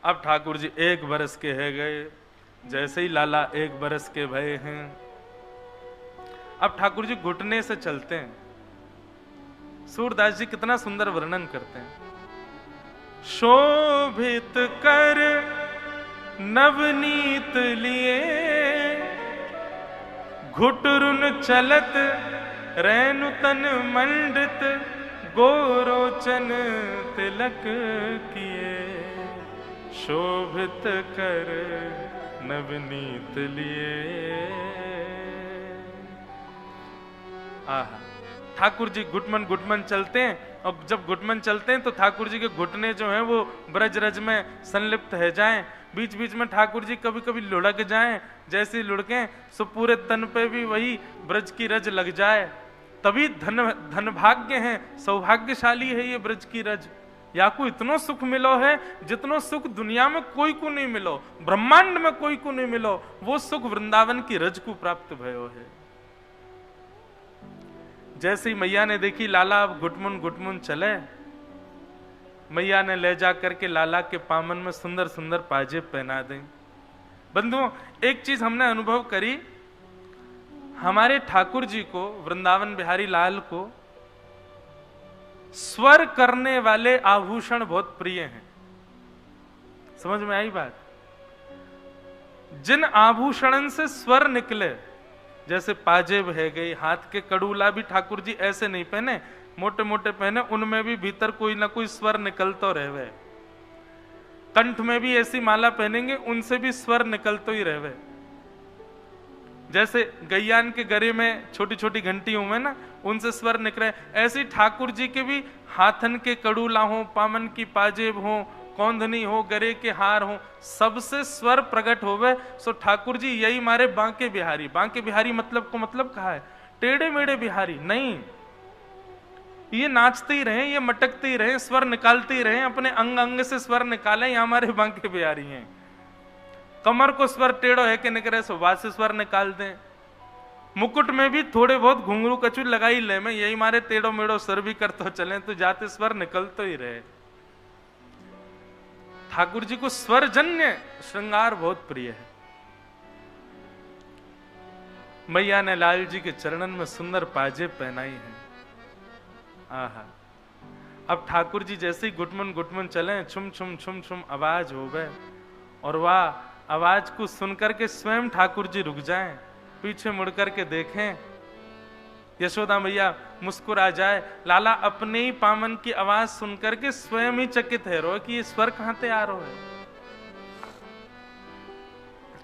अब ठाकुर जी 1 बरस के है गए, जैसे ही लाला 1 बरस के भये हैं। अब ठाकुर जी घुटने से चलते हैं। सूरदास जी कितना सुंदर वर्णन करते हैं। शोभित कर नवनीत लिए, घुटरुन चलत रैनु तन मंडित, गोरोचन तिलक किए। शोभित कर नवनीत लिए। आहा, ठाकुर जी घुटमन घुटमन चलते हैं, और जब घुटमन चलते हैं तो ठाकुर जी के घुटने जो हैं वो ब्रज रज में संलिप्त है जाएं। बीच बीच में ठाकुर जी कभी कभी लुढ़क जाएं, जैसे लुढ़कें सो पूरे तन पे भी वही ब्रज की रज लग जाए। तभी धन भाग्य है, सौभाग्यशाली है ये ब्रज की रज। या को इतनो सुख मिलो है जितनो सुख दुनिया में कोई को नहीं मिलो, ब्रह्मांड में कोई को नहीं मिलो, वो सुख वृंदावन की रज को प्राप्त भयो है। जैसे ही मैया ने देखी लाला अब घुटमुन घुटमुन चले, मैया ने ले जा करके लाला के पामन में सुंदर सुंदर पाजेब पहना दें। बंधुओं, एक चीज हमने अनुभव करी, हमारे ठाकुर जी को, वृंदावन बिहारी लाल को स्वर करने वाले आभूषण बहुत प्रिय हैं। समझ में आई बात? जिन आभूषण से स्वर निकले, जैसे पाजेब है गई, हाथ के कड़ूला भी ठाकुर जी ऐसे नहीं पहने, मोटे मोटे पहने, उनमें भी भीतर कोई ना कोई स्वर निकलतो रहवे। कंठ में भी ऐसी माला पहनेंगे, उनसे भी स्वर निकलतो ही रहवे। जैसे गैयान के गरे में छोटी छोटी घंटियों में ना, उनसे स्वर निकले, ऐसे ठाकुर जी के भी हाथन के कड़ूला हो, पामन की पाजेब हो, कौंधनी हो, गरे के हार हो, सबसे स्वर प्रकट होवे। सो ठाकुर जी यही मारे बांके बिहारी। बांके बिहारी मतलब को मतलब कहा है टेढ़े मेढ़े बिहारी नहीं, ये नाचते ही रहे, ये मटकते ही रहे, स्वर निकालते ही रहे, अपने अंग अंग से स्वर निकाले, ये हमारे बांके बिहारी हैं। कमर को स्वर टेढ़ो है कि निकले सो बात से स्वर निकाल दें। मुकुट में भी थोड़े बहुत घुंघरू कचू लगाई ले, में यही मारे टेढ़ो मेढ़ो स्वर भी करते चले, तो जाते स्वर निकलते ही रहे। ठाकुर जी को स्वरजन्य श्रृंगार बहुत प्रिय है। मैया ने लाल जी के चरणन में सुंदर पाजेब पहनाई है। आहा, अब ठाकुर जी जैसे ही घुटमन घुटमन चले, छुम छुम छुम छुम आवाज हो गए, और वह आवाज को सुनकर के स्वयं ठाकुर जी रुक जाएं, पीछे मुड़ करके देखें, यशोदा मैया मुस्कुरा जाए, लाला अपने ही पामन की आवाज सुनकर के स्वयं ही चकित है रो कि ये स्वर कहां से आ रहा है।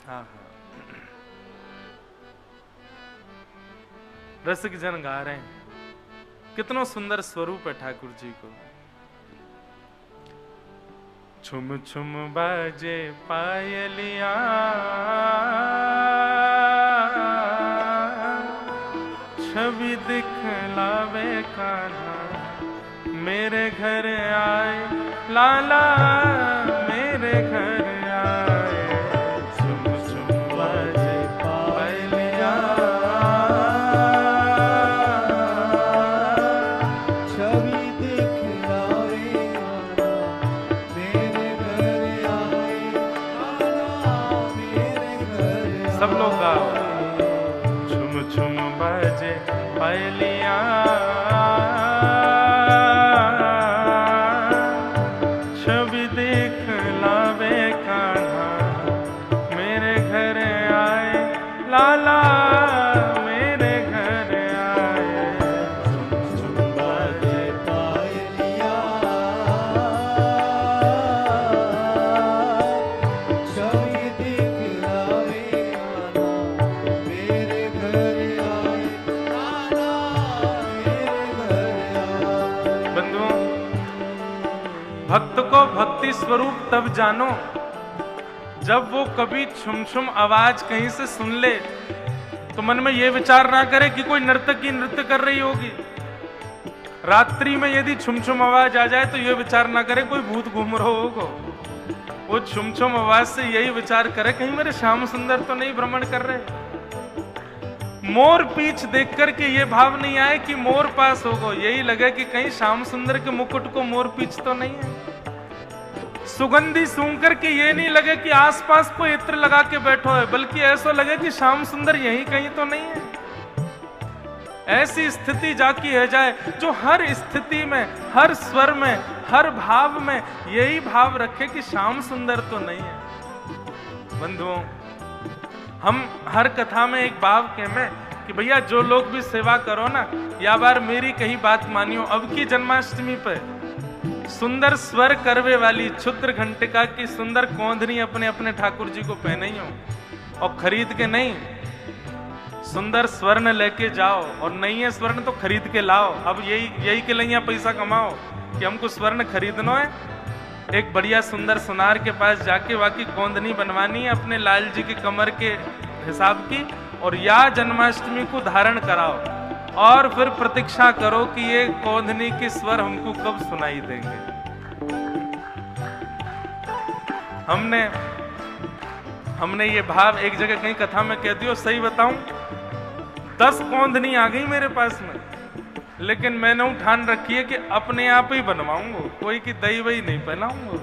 हाँ, रसिक जन गा रहे हैं, कितना सुंदर स्वरूप है ठाकुर जी को। छुम छुम बाजे पायलिया, छवि दिखलावे कान्हा, मेरे घर आए लाला, मेरे घर आए। छुम छुम बाजे पायलिया, छवि दिखलावे कान्हा, मेरे घर आए लाला, मेरे घर आए। सब लोग गाओ। छुम छुम बाजे पायलिया, छवि दिखलावे कान्हा, मेरे घर आए लाला, मेरे घर आए। छुम छुम बाजे पायलिया, छवि दिखलावे कान्हा, मेरे घर आए लाला, मेरे घर आए। बंधुओं, भक्त को भक्ति स्वरूप तब जानो जब वो कभी छुम छुम आवाज कहीं से सुन ले, तो मन में ये विचार ना करे कि कोई नर्तकी नृत्य कर रही होगी। रात्रि में यदि छुम छुम आवाज आ जाए तो ये विचार ना करे कोई भूत घूम रहा होगा। वो छुम छुम आवाज से यही विचार करे कहीं मेरे श्याम सुंदर तो नहीं भ्रमण कर रहे। मोर पीछ देख करके ये भाव नहीं आए कि मोर पास होगा, यही लगे कि कहीं श्याम सुंदर के मुकुट को मोर पीछ तो नहीं है। सुगंधी सूंघ कर के ये नहीं लगे कि आसपास कोई इत्र लगा के बैठो है, बल्कि ऐसा लगे कि श्याम सुंदर यहीं कहीं तो नहीं है। ऐसी स्थिति जाकी है जाए जो हर स्थिति में, हर स्वर में, हर भाव में यही भाव रखे कि श्याम सुंदर तो नहीं है। बंधुओं, हम हर कथा में एक भाव कहते हैं कि भैया जो लोग भी सेवा करो ना, या बार मेरी कही बात मानियो, अब की जन्माष्टमी पे सुंदर स्वर करवे वाली क्षुद्र घंटिका की सुंदर कोंधनी अपने अपने ठाकुर जी को पहने ही हो, और खरीद के नहीं, सुंदर स्वर्ण लेके जाओ, और नहीं है स्वर्ण तो खरीद के लाओ। अब यही के लिए पैसा कमाओ कि हमको स्वर्ण खरीदना है। एक बढ़िया सुंदर सुनार के पास जाके वाकी कोंदनी बनवानी है अपने लाल जी की कमर के हिसाब की, और या जन्माष्टमी को धारण कराओ, और फिर प्रतीक्षा करो कि ये कोंदनी के स्वर हमको कब सुनाई देंगे। हमने ये भाव एक जगह कहीं कथा में कह दियो, सही बताऊं 10 कोंदनी आ गई मेरे पास में, लेकिन मैंने ठान रखी है कि अपने आप ही बनवाऊंगा, कोई की दही वही नहीं पहनाऊंगा,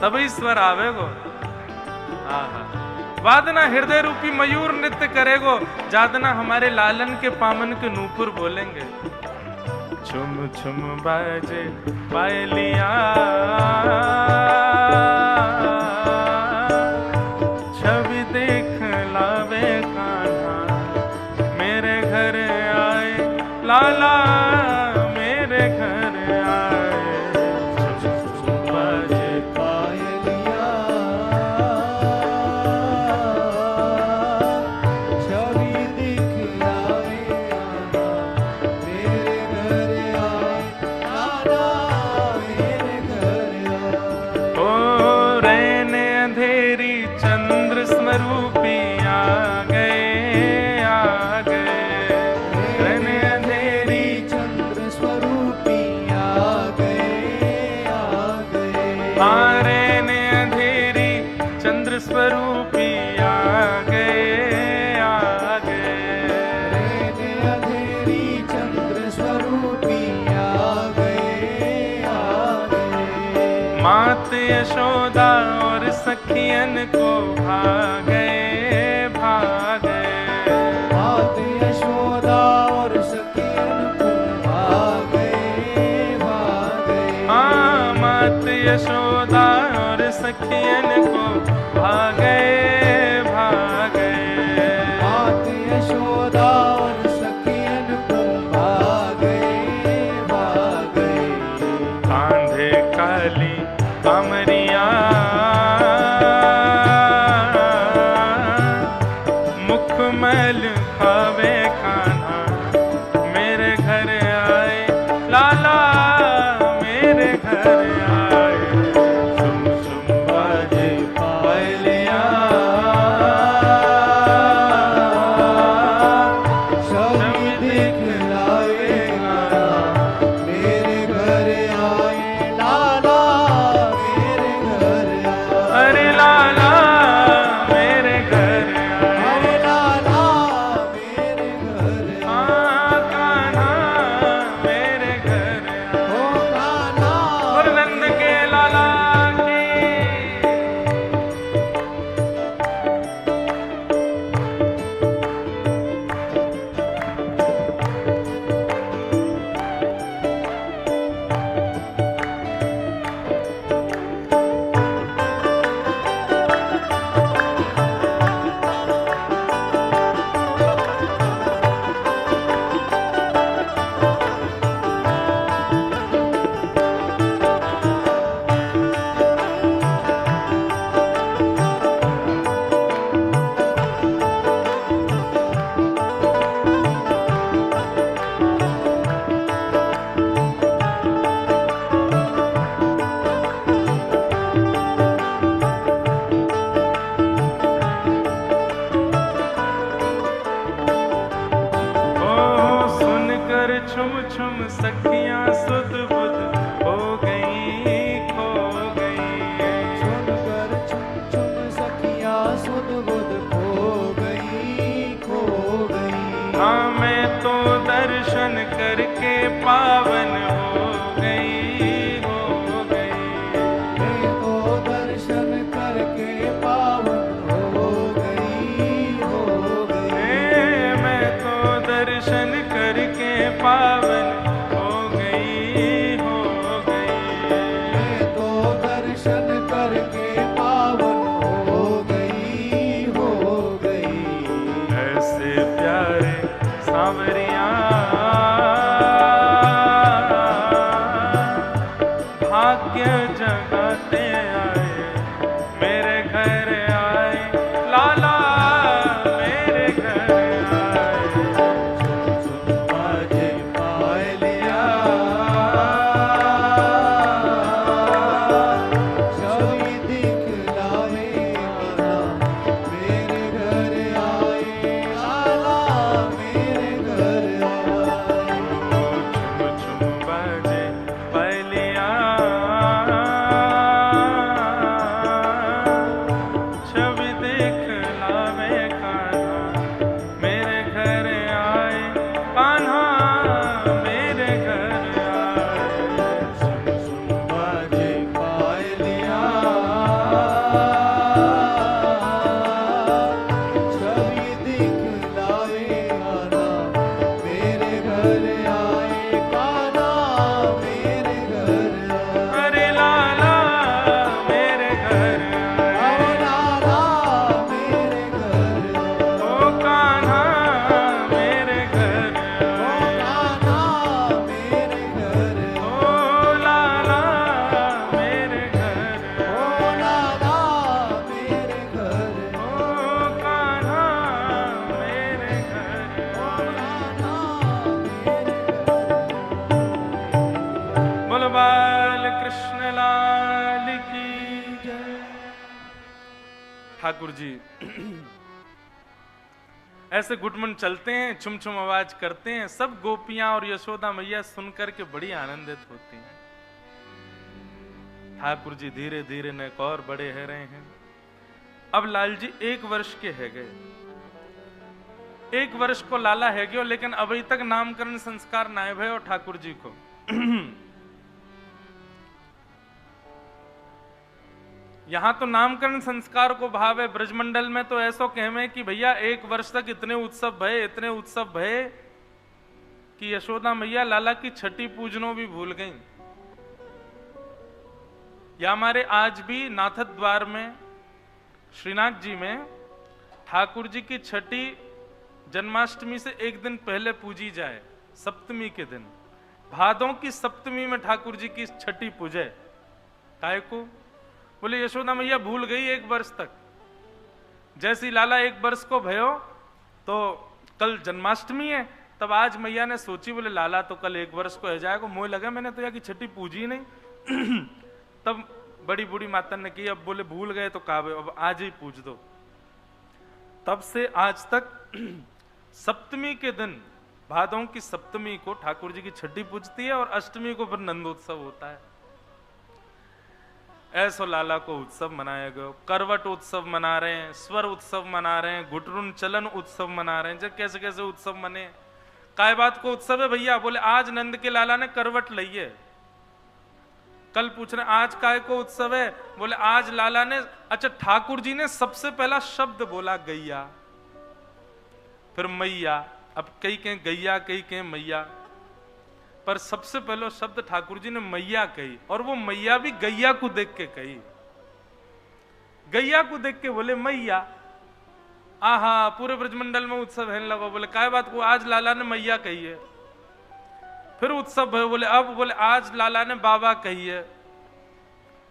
तभी स्वर आवेगो। वादना हृदय रूपी मयूर नृत्य करेगो, जादना हमारे लालन के पामन के नूपुर बोलेंगे। छुम छुम बाजे पायलिया, छवि देख लावे कान्हा, मेरे घर आए लाला, मेरे घर आए। बाजे पायलिया, छवि दिखलावे कान्हा, मेरे घर आए लाला, मेरे घर आए। ओ रहने अंधेरी चंद्र स्वरूपी आ गए, आ गए, रहने अंधेरी चंद्र स्वरूपी आ गए, आ गए। हाँ, रहने अंधेरी चंद्र स्वरूपी आ गए, आ गए। रहने अंधेरी चंद्र स्वरूपी आ गए, आ गए। मात यशोदा और सखियन को भागे, भागे। मात यशोदा और सखियन को भागे, भागे। हाँ, मात यशोदा और सखियन को भागे, भागे। मात यशोदा और सखियन को भागे, भागे। कांधे काली कामरिया, मुखमल खावे कान्हा, मेरे घर आए लाला, मेरे घर आए। सुम सुम बाजे पायलिया, छवि दिखलावे कान्हा, मेरे घर आए लाला, मेरे घर खाते आए, मेरे घर आए लाला मेरे घर आए। बाजे पायलिया छवि दिखलावे लाला मेरे घर आए, लाला मेरे घर आए। छुम छुम बाजे पायलिया छवि दिखलावे कान्हा मेरे घर आए, कान्हा मेरे घर आए। बाजे पायलिया छवि दिखलावे लाला मेरे घर आए, कान्हा मेरे घर आए। अरे लाला मेरे घर आए, ओ लाला मेरे घर आए, ओ कान्हा मेरे घर ओ आए, कान्हा मेरे घर आए, ओ लाला मेरे घर ओ आए, लाला मेरे घर ओ आए, कान्हा मेरे घर ओ आए। लाला मेरे बोल बाल कृष्ण लाल की जय। ठाकुर जी ऐसे घुटमन चलते हैं, छुम छुम आवाज करते हैं, सब गोपियां और यशोदा मैया सुनकर के बड़ी आनंदित होती हैं। ठाकुर जी धीरे धीरे नेक और बड़े है रहे हैं। अब लाल जी 1 वर्ष के है गए, 1 वर्ष को लाला है गयो, लेकिन अभी तक नामकरण संस्कार नाय भय और ठाकुर जी को। यहां तो नामकरण संस्कार को भाव है, ब्रजमंडल में तो ऐसो कहवे कि भैया 1 वर्ष तक इतने उत्सव भये, इतने उत्सव भये कि यशोदा मैया लाला की छठी पूजनों भी भूल गई। या हमारे आज भी नाथद द्वार में श्रीनाथ जी में ठाकुर जी की छठी जन्माष्टमी से 1 दिन पहले पूजी जाए, सप्तमी के दिन, भादों की सप्तमी में ठाकुर जी की छठी पूजे। काय को? बोले यशोदा मैया भूल गई 1 वर्ष तक। जैसी लाला 1 वर्ष को भयो तो कल जन्माष्टमी है, तब आज मैया ने सोची, बोले लाला तो कल 1 वर्ष को है जाएगा, मोह लगा मैंने तो यहाँ की छठी पूजी नहीं। तब बड़ी बूढ़ी माता ने की, अब बोले भूल गए तो काबे अब आज ही पूज दो। तब से आज तक सप्तमी के दिन, भादों की सप्तमी को ठाकुर जी की छठी पूजती है और अष्टमी को फिर नंदोत्सव होता है। ऐसो लाला को उत्सव मनाया गया। करवट उत्सव मना रहे हैं, स्वर उत्सव मना रहे हैं, घुटरुन चलन उत्सव मना रहे हैं। जब कैसे कैसे उत्सव मने, काय बात को उत्सव है भैया? बोले आज नंद के लाला ने करवट ली है। कल पूछ रहे आज काय को उत्सव है? बोले आज लाला ने, अच्छा ठाकुर जी ने सबसे पहला शब्द बोला गैया, फिर मैया, अब कई कहें गैया कई कहें मैया, पर सबसे पहला शब्द ठाकुर जी ने मैया कही, और वो मैया भी गैया को देख के कही। गैया को देख के बोले मैया। आहा, पूरे ब्रजमंडल में उत्सव है लगा। बोले काय बात को? आज लाला ने मैया कही है। फिर उत्सव भयो, बोले अब, बोले आज लाला ने बाबा कही है।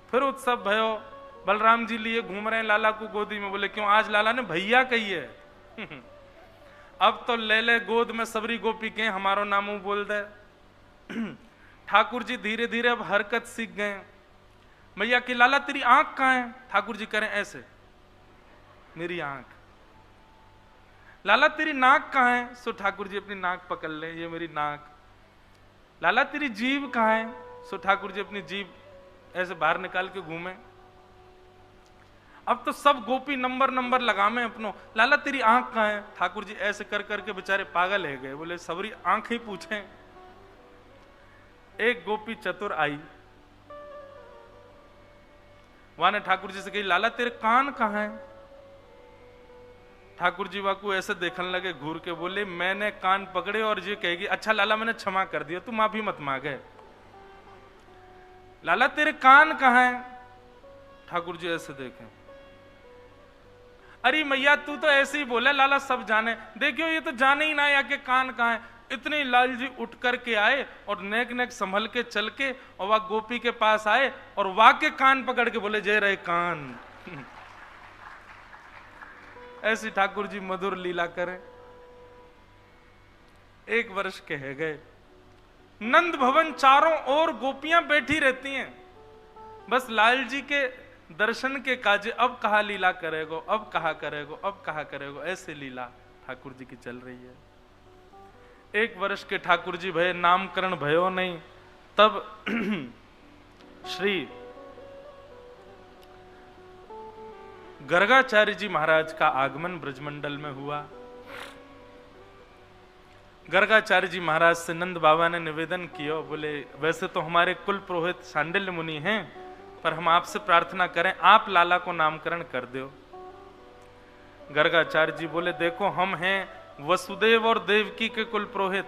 फिर उत्सव भयो, बलराम जी लिए घूम रहे हैं लाला को गोदी में, बोले क्यों? आज लाला ने भैया कही है। अब तो ले ले गोद में सबरी गोपी के हमारो नामू बोल दे। ठाकुर जी धीरे धीरे अब हरकत सीख गए। मैया की लाला तेरी आंख कहां है? ठाकुर जी करें ऐसे, मेरी आंख। लाला तेरी नाक कहां है? सो ठाकुर जी अपनी नाक पकड़ ले, ये मेरी नाक। लाला तेरी जीभ कहां है? सो ठाकुर जी अपनी जीभ ऐसे बाहर निकाल के घूमे। अब तो सब गोपी नंबर नंबर लगामे अपनो। लाला तेरी आंख कहां है? ठाकुर जी ऐसे कर करके बेचारे पागल है गए। बोले सबरी आंख ही पूछे। एक गोपी चतुर आई, वहां ने ठाकुर जी से कही लाला तेरे कान कहां है? ठाकुर जी वाकू ऐसे देखने लगे घूर के, बोले मैंने कान पकड़े और ये कहेगी अच्छा लाला मैंने क्षमा कर दिया, तू माफी मत मांगे। लाला तेरे कान कहां है? ठाकुर जी ऐसे देखे, अरे मैया तू तो ऐसे ही बोले, लाला सब जाने। देखियो ये तो जाने ही ना या के कान कहां है। इतने लाल जी उठ करके आए और नेक नेक संभल के चल के और वह गोपी के पास आए और वह के कान पकड़ के बोले, जय रहे कान। ऐसी ठाकुर जी मधुर लीला करें। 1 वर्ष के है गए, नंद भवन चारों ओर गोपियां बैठी रहती हैं, बस लाल जी के दर्शन के काजे, अब कहा लीला करेगो, अब कहा करेगो, अब कहा करेगो, ऐसे लीला ठाकुर जी की चल रही है। 1 वर्ष के ठाकुर जी भय, नामकरण भयो नहीं। तब श्री गर्गाचार्य जी महाराज का आगमन ब्रजमंडल में हुआ। गर्गाचार्य जी महाराज से नंद बाबा ने निवेदन किया, बोले वैसे तो हमारे कुल पुरोहित सांडिल्य मुनि हैं, पर हम आपसे प्रार्थना करें आप लाला को नामकरण कर दो। गर्गाचार्य जी बोले, देखो हम हैं वसुदेव और देवकी के कुल पुरोहित,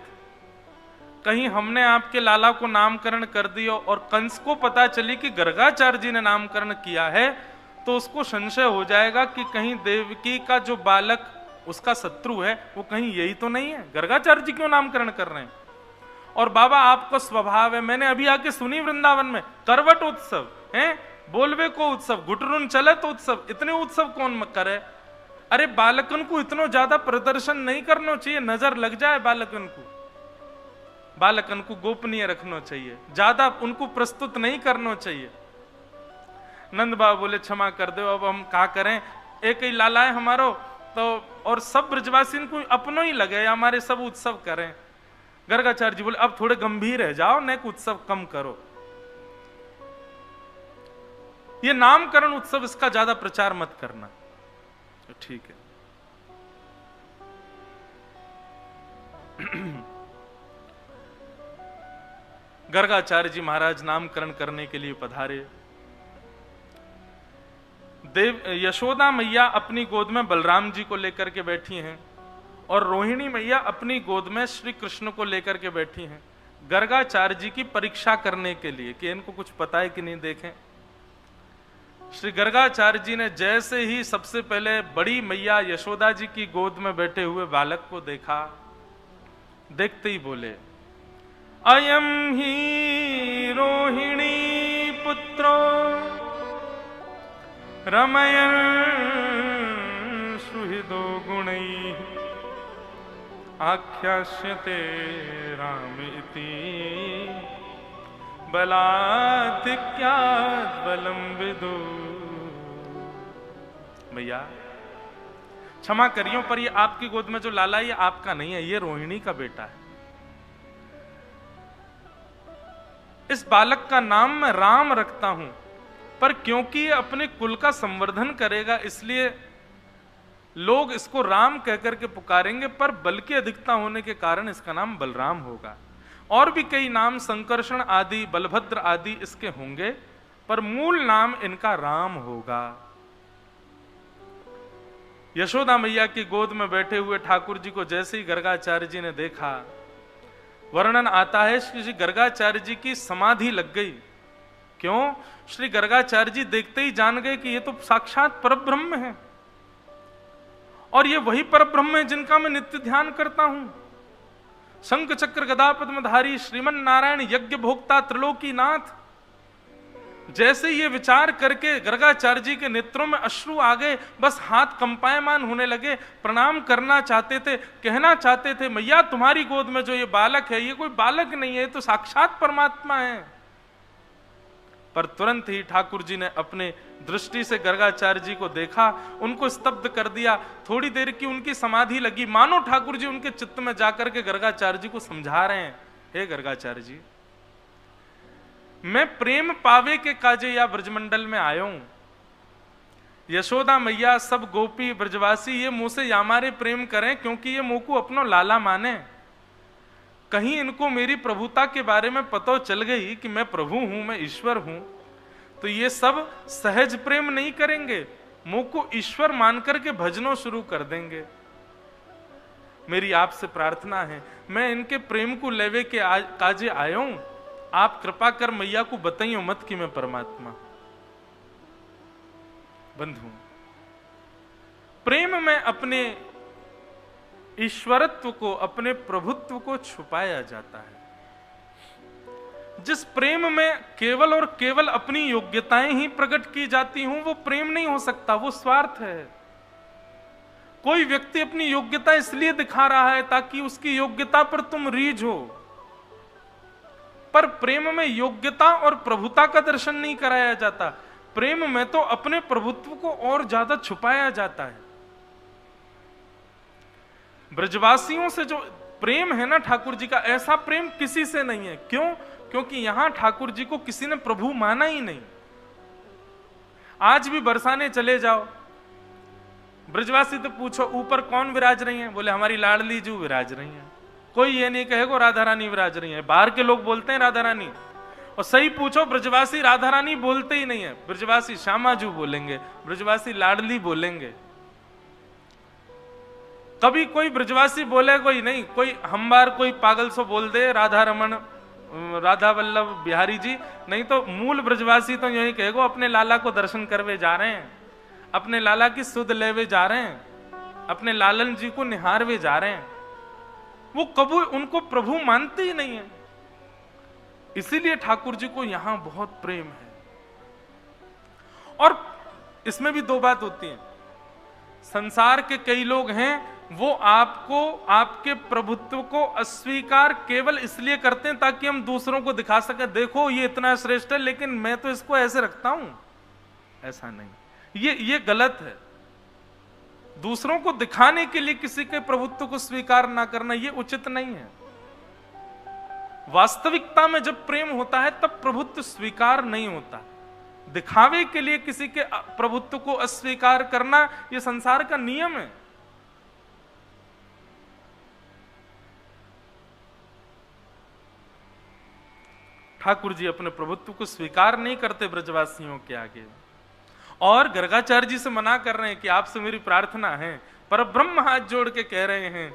कहीं हमने आपके लाला को नामकरण कर दिया और कंस को पता चली कि गर्गाचार्य जी ने नामकरण किया है, तो उसको संशय हो जाएगा कि कहीं देवकी का जो बालक उसका शत्रु है वो कहीं यही तो नहीं है, गर्गाचार्य जी क्यों नामकरण कर रहे हैं। और बाबा आपको स्वभाव है, मैंने अभी आके सुनी वृंदावन में करवट उत्सव है, बोलवे को उत्सव, घुटरुन चले तो उत्सव, इतने उत्सव कौन करे। अरे बालकन को इतना ज्यादा प्रदर्शन नहीं करना चाहिए, नजर लग जाए बालकन को गोपनीय रखना चाहिए, ज्यादा उनको प्रस्तुत नहीं करना चाहिए। नंद बाबा बोले क्षमा कर दो, अब हम क्या करें, एक ही लाला है हमारो, तो और सब ब्रजवासी को अपनो ही लगे, हमारे सब उत्सव करें। गर्गाचार्य जी बोले अब थोड़े गंभीर है जाओ, नेक उत्सव कम करो, ये नामकरण उत्सव इसका ज्यादा प्रचार मत करना। तो ठीक है। गर्गाचार्य जी महाराज नामकरण करने के लिए पधारे। यशोदा मैया अपनी गोद में बलराम जी को लेकर के बैठी हैं और रोहिणी मैया अपनी गोद में श्री कृष्ण को लेकर के बैठी हैं, गर्गाचार्य जी की परीक्षा करने के लिए कि इनको कुछ पता है कि नहीं। देखें, श्री गर्गाचार्य जी ने जैसे ही सबसे पहले बड़ी मैया यशोदा जी की गोद में बैठे हुए बालक को देखा, देखते ही बोले, अयम ही रोहिणी पुत्रो रमयन् सुहृदो गुणैः आख्यास्यते राम इति बलाधिक्यात् बलं विदु। भैया क्षमा करियो, पर ये आपकी गोद में जो लाला है ये आपका नहीं है, ये रोहिणी का बेटा है। इस बालक का नाम मैं राम रखता हूं, पर क्योंकि ये अपने कुल का संवर्धन करेगा इसलिए लोग इसको राम कहकर के पुकारेंगे, पर बल की अधिकता होने के कारण इसका नाम बलराम होगा। और भी कई नाम संकर्षण आदि, बलभद्र आदि इसके होंगे, पर मूल नाम इनका राम होगा। यशोदा मैया की गोद में बैठे हुए ठाकुर जी को जैसे ही गर्गाचार्य जी ने देखा, वर्णन आता है श्री गर्गाचार्य जी की समाधि लग गई। क्यों? श्री गर्गाचार्य जी देखते ही जान गए कि ये तो साक्षात परब्रह्म है, और ये वही परब्रह्म है जिनका मैं नित्य ध्यान करता हूं। शंख चक्र गदा पद्मधारी श्रीमन नारायण यज्ञ भोक्ता त्रिलोकी नाथ। जैसे ये विचार करके गर्गाचार्य जी के नेत्रों में अश्रु आ गए, बस हाथ कंपायमान होने लगे, प्रणाम करना चाहते थे, कहना चाहते थे, मैया तुम्हारी गोद में जो ये बालक है ये कोई बालक नहीं है, ये तो साक्षात परमात्मा है। पर तुरंत ही ठाकुर जी ने अपने दृष्टि से गर्गाचार्य जी को देखा, उनको स्तब्ध कर दिया। थोड़ी देर की उनकी समाधि लगी, मानो ठाकुर जी उनके चित्त में जाकर के गर्गाचार्य जी को समझा रहे हैं, हे गर्गाचार्य जी, मैं प्रेम पावे के काजे या ब्रजमंडल में आया हूं। यशोदा मैया सब गोपी ब्रजवासी ये मुंह से यामारे प्रेम करें क्योंकि ये मुंह को अपनो लाला माने। कहीं इनको मेरी प्रभुता के बारे में पता चल गई कि मैं प्रभु हूं, मैं ईश्वर हूं, तो ये सब सहज प्रेम नहीं करेंगे, मुंह को ईश्वर मान करके भजनों शुरू कर देंगे। मेरी आपसे प्रार्थना है, मैं इनके प्रेम को लेवे के काजे आया हूं, आप कृपा कर मैया को बताइयो मत कि मैं परमात्मा। बंधु, प्रेम में अपने ईश्वरत्व को, अपने प्रभुत्व को छुपाया जाता है। जिस प्रेम में केवल और केवल अपनी योग्यताएं ही प्रकट की जाती हूं, वो प्रेम नहीं हो सकता, वो स्वार्थ है। कोई व्यक्ति अपनी योग्यता इसलिए दिखा रहा है ताकि उसकी योग्यता पर तुम रीझो, पर प्रेम में योग्यता और प्रभुता का दर्शन नहीं कराया जाता। प्रेम में तो अपने प्रभुत्व को और ज्यादा छुपाया जाता है। ब्रजवासियों से जो प्रेम है ना ठाकुर जी का, ऐसा प्रेम किसी से नहीं है। क्यों? क्योंकि यहां ठाकुर जी को किसी ने प्रभु माना ही नहीं। आज भी बरसाने चले जाओ, ब्रजवासी तो पूछो ऊपर कौन विराज रही है, बोले हमारी लाडली जू विराज रही है। कोई ये नहीं कहेगा राधा रानी विराज रही है। बाहर के लोग बोलते हैं राधा रानी, और सही पूछो ब्रजवासी राधा रानी बोलते ही नहीं है। ब्रजवासी श्यामा जू बोलेंगे, ब्रजवासी लाडली बोलेंगे। कभी कोई ब्रजवासी बोले कोई नहीं, कोई हम बार कोई पागल सो बोल दे राधा रमन, राधा वल्लभ बिहारी जी, नहीं तो मूल ब्रजवासी तो यही कहेगा अपने लाला को दर्शन करवे जा रहे हैं, अपने लाला की सुध लेवे जा रहे हैं, अपने लालन जी को निहारवे जा रहे हैं। वो कभी उनको प्रभु मानते ही नहीं है। इसीलिए ठाकुर जी को यहां बहुत प्रेम है। और इसमें भी दो बात होती है। संसार के कई लोग हैं, वो आपको, आपके प्रभुत्व को अस्वीकार केवल इसलिए करते हैं ताकि हम दूसरों को दिखा सकें, देखो ये इतना श्रेष्ठ है लेकिन मैं तो इसको ऐसे रखता हूं। ऐसा नहीं, ये गलत है। दूसरों को दिखाने के लिए किसी के प्रभुत्व को स्वीकार ना करना, ये उचित नहीं है। वास्तविकता में जब प्रेम होता है तब प्रभुत्व स्वीकार नहीं होता। दिखावे के लिए किसी के प्रभुत्व को अस्वीकार करना, यह संसार का नियम है। ठाकुर जी अपने प्रभुत्व को स्वीकार नहीं करते ब्रजवासियों के आगे, और गर्गाचार्य जी से मना कर रहे हैं कि आपसे मेरी प्रार्थना है। पर ब्रह्म हाथ जोड़ के कह रहे हैं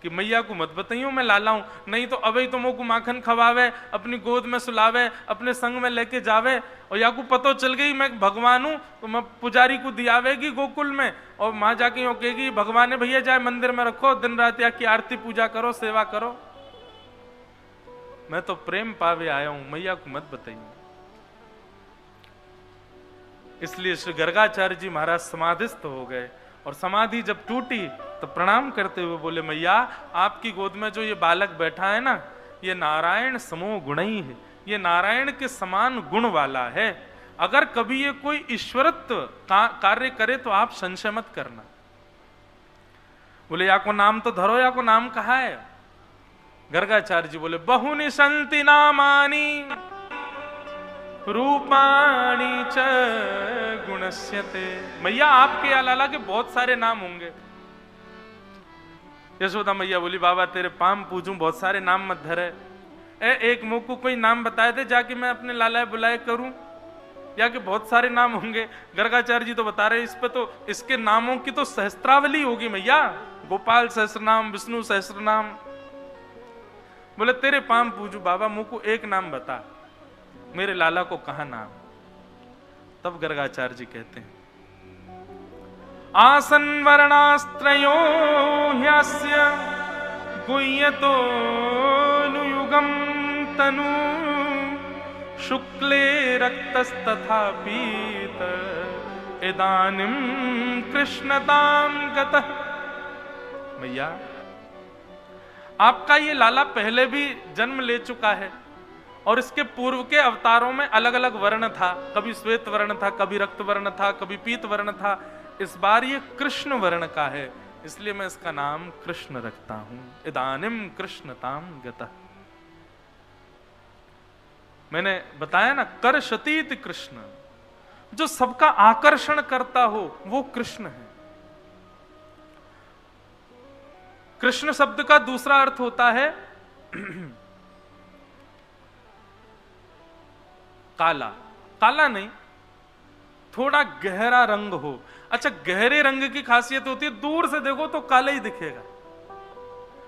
कि मैया को मत बताइयो मैं लाला हूं, नहीं तो अबे तो मोको माखन खवावे, अपनी गोद में सुलावे, अपने संग में लेके जावे, और या को पतो चल गई मैं भगवान हूं तो मैं पुजारी को दियावेगी गोकुल में, और मां जाके यूं कहेगी भगवान है भैया जाए मंदिर में रखो, दिन रात या की आरती पूजा करो, सेवा करो। मैं तो प्रेम पावे आया हूं, मैया को मत बताइए। इसलिए श्री गर्गाचार्य जी महाराज समाधिस्थ हो गए, और समाधि जब टूटी तो प्रणाम करते हुए बोले मैया आपकी गोद में जो ये बालक बैठा है ना, ये नारायण समो गुणी है, ये नारायण के समान गुण वाला है। अगर कभी ये कोई ईश्वरत्व कार्य करे तो आप संशय मत करना। बोले या को नाम तो धरो, या को नाम कहा है? गर्गाचार्य जी बोले बहुनि संति नामानि रूपाणी च गुणस्यते। मैया आपके या लाला के बहुत सारे नाम होंगे। यशोदा मैया बोली बाबा तेरे पाम पूजूं, बहुत सारे नाम मत धरे। एक मुंह को कोई नाम बताए थे जाके मैं अपने लाला बुलाए करूं, या कि बहुत सारे नाम होंगे। गर्गाचार्य जी तो बता रहे इस पे तो इसके नामों की तो सहस्त्रावली होगी मैया, गोपाल सहस्रनाम, विष्णु सहस्रनाम। बोले तेरे पाम पूजू बाबा, मुंह को एक नाम बता, मेरे लाला को कहा नाम। तब गर्गाचार्य जी कहते हैं आसन वर्णास्त्रयो ह्यस्य गुह्यतो नुयुगम तनु शुक्ले रक्तस्तथा पीत इदानीं कृष्णतां गतः। मैया आपका ये लाला पहले भी जन्म ले चुका है, और इसके पूर्व के अवतारों में अलग अलग वर्ण था, कभी श्वेत वर्ण था, कभी रक्त वर्ण था, कभी पीत वर्ण था। इस बार ये कृष्ण वर्ण का है, इसलिए मैं इसका नाम कृष्ण रखता हूं। इदानीम कृष्णताम गतः। मैंने बताया ना कर्षतीति कृष्ण, जो सबका आकर्षण करता हो वो कृष्ण है। कृष्ण शब्द का दूसरा अर्थ होता है काला। काला नहीं, थोड़ा गहरा रंग हो। अच्छा, गहरे रंग की खासियत होती है दूर से देखो तो काला ही दिखेगा,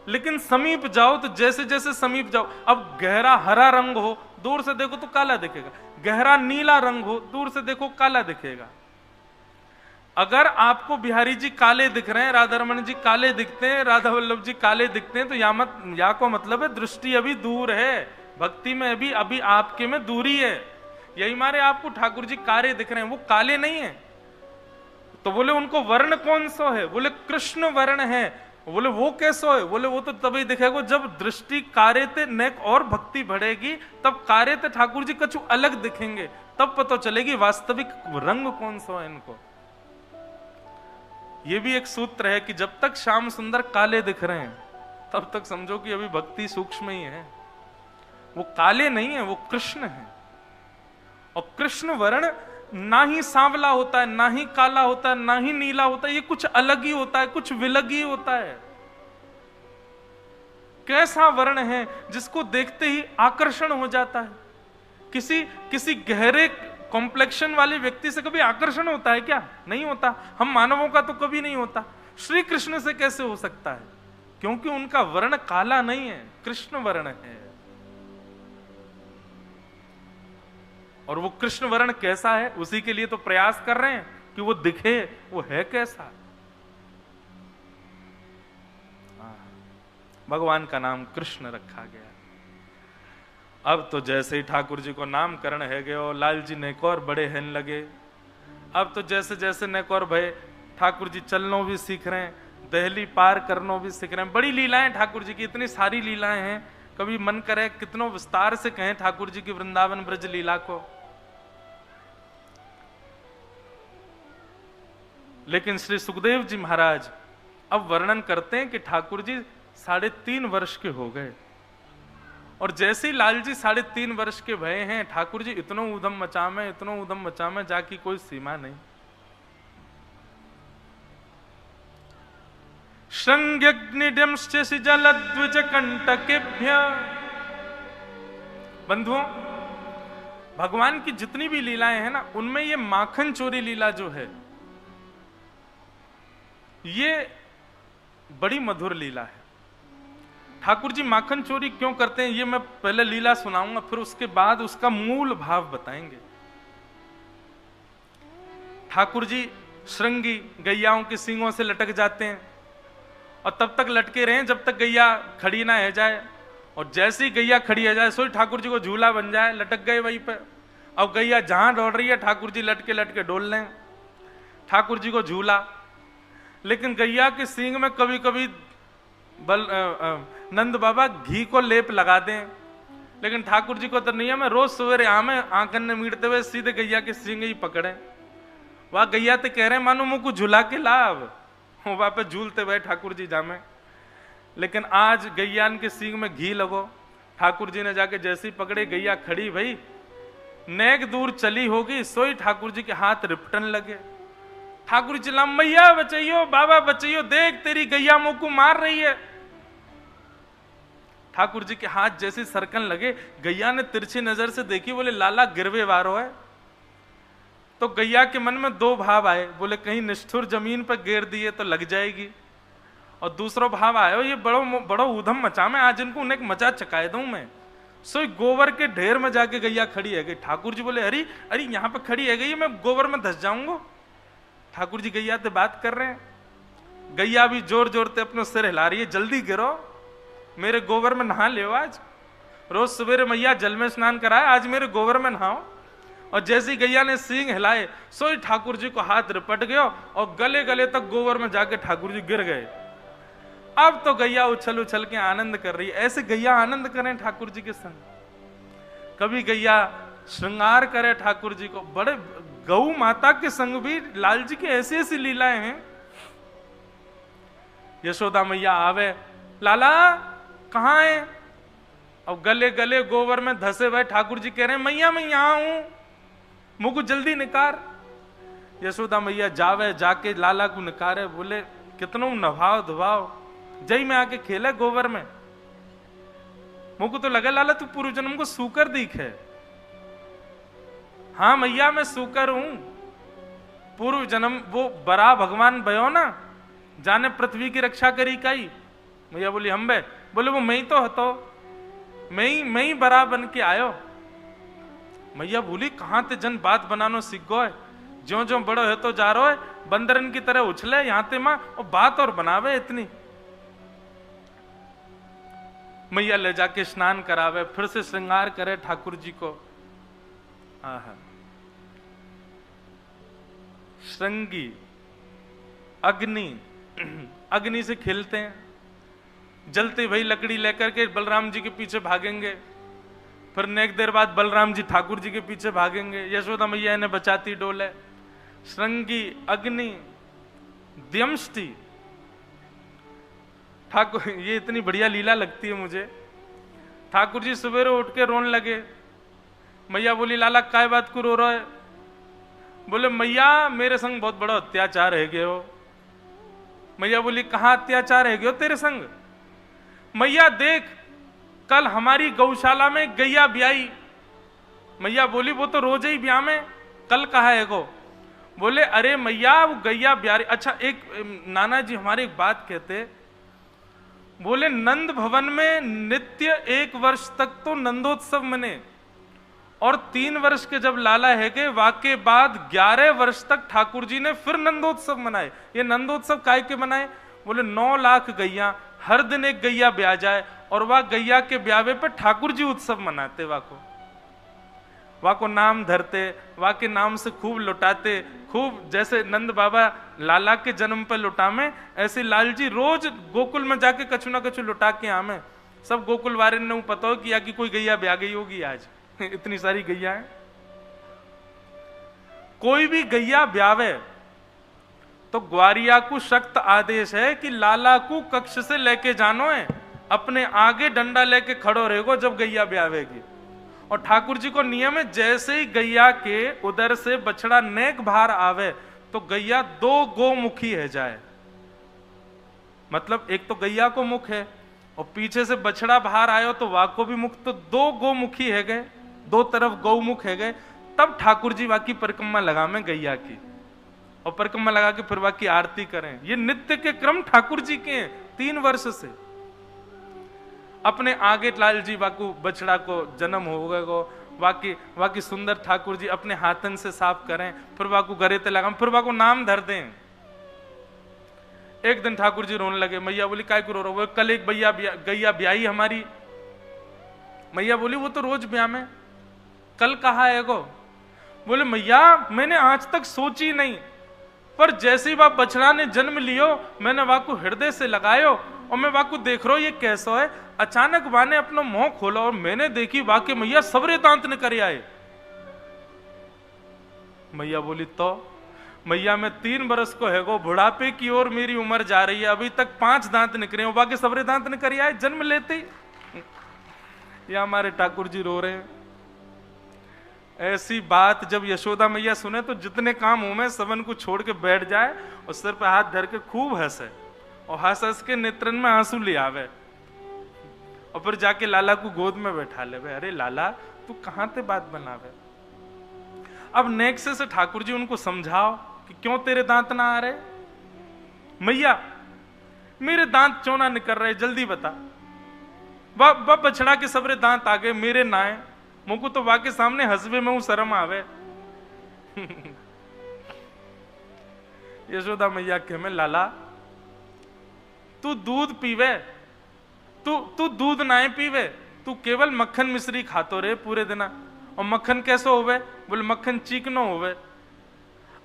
लेकिन समीप जाओ तो जैसे जैसे समीप जाओ, अब गहरा हरा रंग हो दूर से देखो तो काला दिखेगा, गहरा नीला रंग हो दूर से देखो काला दिखेगा। अगर आपको बिहारी जी काले दिख रहे हैं, राधा रमन जी काले दिखते हैं, राधा वल्लभ जी काले दिखते हैं, तो या को मतलब है दृष्टि अभी दूर है, भक्ति में अभी आपके में दूरी है। यही मारे आपको ठाकुर जी काले दिख रहे हैं, वो काले नहीं है। तो बोले उनको वर्ण कौन सा है? बोले कृष्ण वर्ण है। बोले वो कैसो है? बोले वो तो तभी दिखेगा जब दृष्टि कार्य ते नेक और भक्ति बढ़ेगी, तब कार्य ते ठाकुर जी कछु अलग दिखेंगे, तब पता चलेगी वास्तविक रंग कौन सा है इनको। ये भी एक सूत्र है कि जब तक श्याम सुंदर काले दिख रहे हैं तब तक समझो कि अभी भक्ति सूक्ष्म ही है। वो काले नहीं है, वो कृष्ण है। और कृष्ण वर्ण ना ही सांवला होता है, ना ही काला होता है, ना ही नीला होता है, ये कुछ अलग ही होता है, कुछ विलग ही होता है। कैसा वर्ण है जिसको देखते ही आकर्षण हो जाता है। किसी गहरे कॉम्प्लेक्शन वाले व्यक्ति से कभी आकर्षण होता है क्या? नहीं होता। हम मानवों का तो कभी नहीं होता। श्री कृष्ण से कैसे हो सकता है? क्योंकि उनका वर्ण काला नहीं है, कृष्ण वर्ण है। और वो कृष्ण वर्ण कैसा है, उसी के लिए तो प्रयास कर रहे हैं कि वो दिखे, वो है कैसा। भगवान का नाम कृष्ण रखा गया। अब तो जैसे ही ठाकुर जी को नामकरण है गए और लाल जी नेक और बड़े हैन लगे। अब तो जैसे जैसे नेक और भय, ठाकुर जी चलनो भी सीख रहे हैं, दहली पार करनो भी सीख रहे हैं। बड़ी लीलाएं ठाकुर जी की, इतनी सारी लीलाएं हैं, कभी मन करे कितनों विस्तार से कहें ठाकुर जी की वृंदावन ब्रज लीला को। लेकिन श्री सुखदेव जी महाराज अब वर्णन करते हैं कि ठाकुर जी 3.5 वर्ष के हो गए, और जैसे ही लाल जी 3.5 वर्ष के भये हैं, ठाकुर जी इतनो उधम मचामे, इतनो उधम मचामे, जाकी कोई सीमा नहीं। श्रृंग्यग्निड्यंश्च जलद्विज कंटकेभ्य। बंधुओं, भगवान की जितनी भी लीलाएं हैं ना, उनमें ये माखन चोरी लीला जो है, ये बड़ी मधुर लीला है। ठाकुर जी माखन चोरी क्यों करते हैं, ये मैं पहले लीला सुनाऊंगा, फिर उसके बाद उसका मूल भाव बताएंगे। ठाकुर जी श्रृंगी गैयाओं के सींगों से लटक जाते हैं, और तब तक लटके रहे जब तक गैया खड़ी ना हो जाए, और जैसे ही गैया खड़ी हो जाए, सोई ठाकुर जी को झूला बन जाए, लटक गए वहीं पर। अब गैया जहां दौड़ रही है, ठाकुर जी लटके लटके डोल लें, ठाकुर जी को झूला। लेकिन गैया के सींग में कभी कभी नंद बाबा घी को लेप लगा दें, लेकिन ठाकुर जी को तो नियम है, रोज सवेरे आमे आंखन ने मीटते हुए सीधे गैया के सींग ही पकड़े। वह गैया तो कह रहे मानो मुंह को झुला के लाभ, वहां पे झूलते हुए ठाकुर जी जामे। लेकिन आज गैयान के सींग में घी लगो, ठाकुर जी ने जाके जैसे ही पकड़े, गैया खड़ी भाई, नेक दूर चली होगी, सोई ठाकुर जी के हाथ रिपटन लगे। ठाकुर जी चिल्ला, मैया बचाइयो, बाबा बचाइयो, देख तेरी गैया मुंह को मार रही है। ठाकुर जी के हाथ जैसे सरकन लगे, गैया ने तिरछी नजर से देखी, बोले लाला गिरवे वारो है। तो गैया के मन में 2 भाव आए, बोले कहीं निष्ठुर जमीन पर गिर दिए तो लग जाएगी, और दूसरा भाव आया, ये बड़ो ऊधम मचा में, आज इनको उन्हें मचा चकाए दूं मैं। सो गोबर के ढेर में जाके गैया खड़ी है गई। ठाकुर जी बोले अरे अरे यहाँ पे खड़ी है गई, मैं गोबर में धस जाऊंगा। ठाकुर जी गैया से बात कर रहे हैं, गैया भी जोर जोर से अपने सिर हिला रही है, जल्दी गिरो, मेरे गोबर में नहा ले। आज रोज सवेरे मैया जल में स्नान कराए, आज मेरे गोबर में नहाओ। और जैसी गैया ने सींग हिलाए, सोई ठाकुर जी को हाथ रिपट गया, और गले गले तक गोबर में जाके ठाकुर जी गिर गए। अब तो गैया उछल उछल के आनंद कर रही है। ऐसे गैया आनंद करें ठाकुर जी के संग। कभी गैया श्रृंगार करे ठाकुर जी को, बड़े गौ माता के संग भी लाल जी की ऐसी ऐसी लीलाएं हैं। यशोदा मैया आवे, लाला कहाँ है? अब गले गले गोबर में धसे हुए ठाकुर जी कह रहे हैं मैया मैं यहां हूं, मुझ को जल्दी निकार। यशोदा मैया जावे, जाके लाला को निकारे, बोले कितनो नभाव धुभाव, जय में आके खेले गोबर में। मुझको तो लगा लाला तू पूर्व जन्म को सूकर दिख है। हाँ मैया मैं सूकर हूं, पूर्व जन्म वो बरा भगवान भयो ना, जाने पृथ्वी की रक्षा करी काई। मैया बोली हम बे, बोले वो मैं ही तो हतो, मैं ही बरा बन के आयो। मैया बोली कहां ते जन बात बनानो सीख गो है, ज्यो ज्यो बड़ो है तो जा रहो है, बंदरन की तरह उछले यहाँ ते माँ और बात और बनावे इतनी। मैया ले जाके स्नान करावे, फिर से श्रृंगार करे ठाकुर जी को। आहा, श्रृंगी अग्नि, अग्नि से खेलते हैं, जलती भई लकड़ी लेकर के बलराम जी के पीछे भागेंगे, फिर नेक देर बाद बलराम जी ठाकुर जी के पीछे भागेंगे, यशोदा मैया इन्हें बचाती डोले। श्रृंगी अग्नि द्यमष्टि, ठाकुर, ये इतनी बढ़िया लीला लगती है मुझे। ठाकुर जी सवेरे उठ के रोने लगे। मैया बोली लाला काय बात को रो रहा है? बोले मैया मेरे संग बहुत बड़ा अत्याचार है गए हो। मैया बोली कहां अत्याचार है गए हो तेरे संग? मैया देख कल हमारी गौशाला में गैया ब्याई। मैया बोली वो तो रोज ही ब्याह में, कल कहा है गो? बोले अरे मैया वो गैया ब्यारी। अच्छा एक नाना जी हमारे एक बात कहते, बोले नंद भवन में नित्य 1 वर्ष तक तो नंदोत्सव मने, और 3 वर्ष के जब लाला है के वाके बाद 11 वर्ष तक ठाकुर जी ने फिर नंदोत्सव मनाए। ये नंदोत्सव काय के मनाए? बोले 9 लाख गैया, हर दिन एक गैया ब्याह जाए, और वह गैया के ब्यावे पे ठाकुर जी उत्सव मनाते, वाह को नाम धरते, वाह के नाम से खूब लुटाते, खूब जैसे नंद बाबा लाला के जन्म पर लुटामे, ऐसे लाल जी रोज गोकुल में जाके कछु ना कछु लुटा के आमे। सब गोकुल वाले ने पता हो कि या कि कोई गैया ब्याह गई होगी आज। इतनी सारी गैया है। कोई भी गैया ब्यावे तो ग्वारिया को सख्त आदेश है कि लाला को कक्ष से लेके जानो है, अपने आगे डंडा लेके खड़ो रहेगो जब गैया ब्यावेगी। और ठाकुर जी को नियम है जैसे ही गैया के उधर से बछड़ा नेक बाहर आवे तो गैया 2 गोमुखी है जाए। मतलब एक तो गैया को मुख है और पीछे से बछड़ा बाहर आयो तो वाह को भी मुख, तो 2 गोमुखी है गए, 2 तरफ गौमुख है गए। तब ठाकुर जी वाकी परिक्रमा लगा में गैया की, और परिक्रमा लगा के फिर वाकी आरती करें। ये नित्य के क्रम ठाकुर जी के हैं 3 वर्ष से। अपने आगे लाल जी वाकू बछड़ा को जन्म हो गए को वाकी सुंदर ठाकुर जी अपने हाथन से साफ करें, फिर वाकू गरे ते लगाम, फिर वाकू नाम धर दें। एक दिन ठाकुर जी रोने लगे। मैया बोली काय को रो रहे हो? कल एक गैया ब्याई हमारी। मैया बोली वो तो रोज ब्याह में, कल कहा है गो? बोले मैया मैंने आज तक सोची नहीं, पर जैसे ही बाप बछड़ा ने जन्म लियो मैंने वाकू हृदय से लगायो, और मैं वाकू देख रहा हूं ये कैसा है। अचानक वाने अपना मुंह खोला और मैंने देखी वाके मैया सबरे दांत निकल आए। मैया बोली तो मैया मैं 3 बरस को है गो, बुढ़ापे की ओर मेरी उम्र जा रही है, अभी तक 5 दांत निकले हो, बाकी सबरे दांत निकल आए जन्म लेते ही। ये हमारे ठाकुर जी रो रहे हैं। ऐसी बात जब यशोदा मैया सुने तो जितने काम हो में सबन को छोड़ के बैठ जाए और सिर पे हाथ धर के खूब हंसे, और हंस हंस के नेत्रन में आंसू ले आवे, और फिर जाके लाला को गोद में बैठा ले। अरे लाला तू कहां ते बात बनावे? अब नेक्स्ट से ठाकुर जी उनको समझाओ कि क्यों तेरे दांत ना आ रहे? मैया मेरे दांत क्यों ना निकल रहे, जल्दी बता। बछड़ा के सबरे दांत आ गए, मेरे ना है। मुझको तो वाके सामने हंसवे में हूं, शर्म आवे। यशोदा मैया के में लाला तू दूध पीवे, तू दूध ना पीवे, तू केवल मक्खन मिश्री खातो रे पूरे दिन। और मक्खन कैसे होवे? बोले मक्खन चीकनो होवे।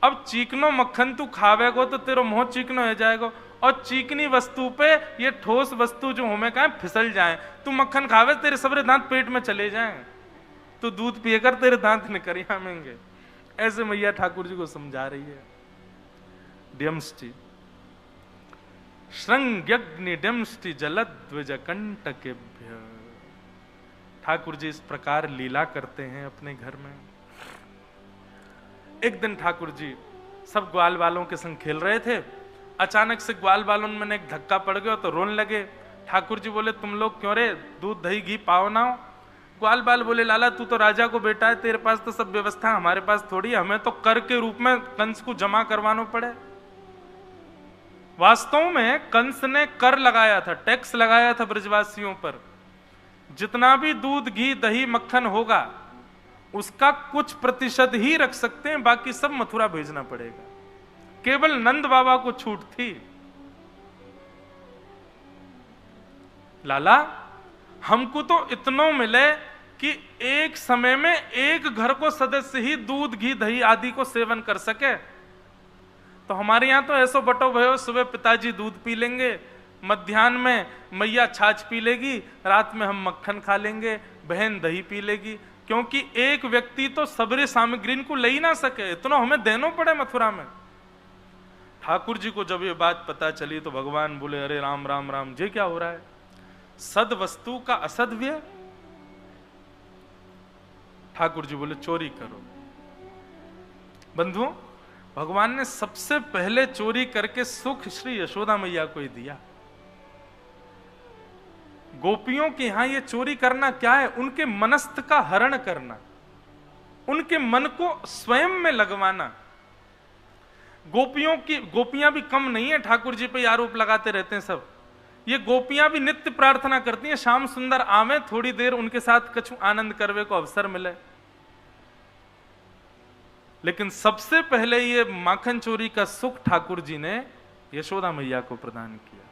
अब चीकनो मक्खन तू खावेगो तो तेरा मुंह चीकनो हो जाएगा, और चीकनी वस्तु पे ये ठोस वस्तु जो हमें कहा फिसल जाए। तू मक्खन खावे तेरे सबरे दांत पेट में चले जाएं, तो दूध पिएकर तेरे दांत निकल आमेंगे। ऐसे मैया ठाकुर जी को समझा रही है। ड्यमष्टि श्रृंग्यग्नि ड्यमष्टि जलद्विज कंटकेभ्य। ठाकुर जी इस प्रकार लीला करते हैं अपने घर में। एक दिन ठाकुर जी सब ग्वाल वालों के संग खेल रहे थे, अचानक से ग्वाल वालों में एक धक्का पड़ गया तो रोने लगे। ठाकुर जी बोले तुम लोग क्यों रे, दूध दही घी पाओ ना हो। ग्वाल बाल बोले लाला तू तो राजा को बेटा है, तेरे पास तो सब व्यवस्था, हमारे पास थोड़ी, हमें तो कर के रूप में कंस को जमा करवाना पड़े। वास्तव में कंस ने कर लगाया था, टैक्स लगाया था ब्रजवासियों पर। जितना भी दूध घी दही मक्खन होगा उसका कुछ प्रतिशत ही रख सकते हैं, बाकी सब मथुरा भेजना पड़ेगा। केवल नंद बाबा को छूट थी। लाला, हमको तो इतना मिले कि एक समय में एक घर को सदस्य ही दूध, घी, दही आदि को सेवन कर सके। तो हमारे यहां तो ऐसो बटो भयो, सुबह पिताजी दूध पी लेंगे, मध्याह्न में मैया छाछ पी लेगी, रात में हम मक्खन खा लेंगे, बहन दही पी लेगी, क्योंकि एक व्यक्ति तो सबरे सामग्री को ले ही ना सके, इतना हमें देना पड़े मथुरा में। ठाकुर जी को जब ये बात पता चली तो भगवान बोले, अरे राम राम राम, ये क्या हो रहा है? सद वस्तु का असदव्य। ठाकुर जी बोले, चोरी करो। बंधुओं, भगवान ने सबसे पहले चोरी करके सुख श्री यशोदा मैया को ही दिया। गोपियों के यहां ये चोरी करना क्या है? उनके मनस्थ का हरण करना, उनके मन को स्वयं में लगवाना। गोपियां भी कम नहीं है, ठाकुर जी पे आरोप लगाते रहते हैं सब। ये गोपियां भी नित्य प्रार्थना करती हैं, श्याम सुंदर आवे, थोड़ी देर उनके साथ कछु आनंद करवे को अवसर मिले। लेकिन सबसे पहले ये माखन चोरी का सुख ठाकुर जी ने यशोदा मैया को प्रदान किया।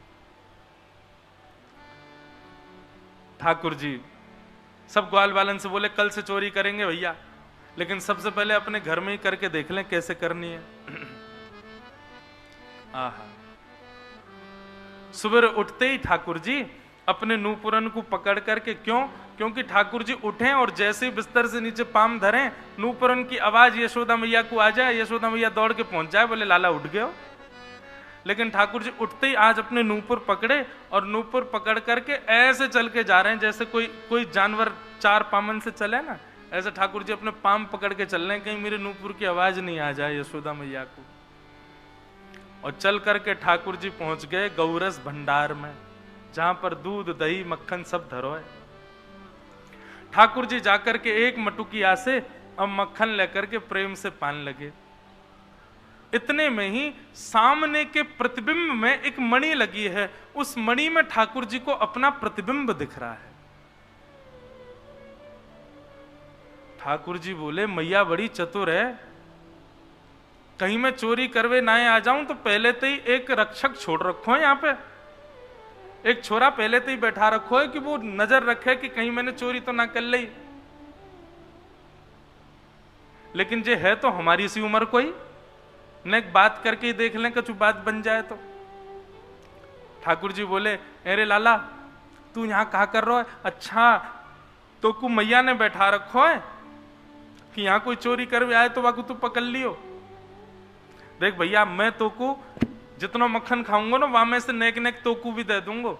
ठाकुर जी सब ग्वाल बालन से बोले, कल से चोरी करेंगे भैया, लेकिन सबसे पहले अपने घर में ही करके देख लें कैसे करनी है। आहा, सुबह उठते ही ठाकुर जी अपने नूपुरन को पकड़ करके, क्योंकि ठाकुर जी उठे और जैसे ही बिस्तर से नीचे पाम धरें, नूपुरन की आवाज यशोदा मैया को आ जाए, यशोदा मैया दौड़ के पहुंच जाए, बोले लाला उठ गए हो। लेकिन ठाकुर जी उठते ही आज अपने नूपुर पकड़े और नूपुर पकड़ करके ऐसे चल के जा रहे हैं जैसे कोई जानवर चार पामन से चले ना, ऐसे ठाकुर जी अपने पाम पकड़ के चल रहे हैं, कहीं मेरे नूपुर की आवाज नहीं आ जाए यशोदा मैया को। और चल करके ठाकुर जी पहुंच गए गौरस भंडार में, जहां पर दूध, दही, मक्खन सब धरो है। ठाकुर जी जाकर के एक मटुकिया से अब मक्खन लेकर के प्रेम से पान लगे। इतने में ही सामने के प्रतिबिंब में एक मणि लगी है, उस मणि में ठाकुर जी को अपना प्रतिबिंब दिख रहा है। ठाकुर जी बोले, मैया बड़ी चतुर है, कहीं मैं चोरी करवे ना आ जाऊं तो पहले तो ही एक रक्षक छोड़ रखो है यहाँ पे, एक छोरा पहले तो ही बैठा रखो है कि वो नजर रखे कि कहीं मैंने चोरी तो ना कर ली। लेकिन जे है तो हमारी सी उम्र कोई न, एक बात करके ही देख लें, कुछ बात बन जाए तो। ठाकुर जी बोले, अरे लाला तू यहां कहा कर रहा है? अच्छा, तो को मैया ने बैठा रखो है कि यहां कोई चोरी करवे आए तो वाकू तू पकड़ लियो। देख भैया, मैं तो को जितना मक्खन खाऊंगा ना वहां में से नेक नेक तोकू भी दे दूंगा,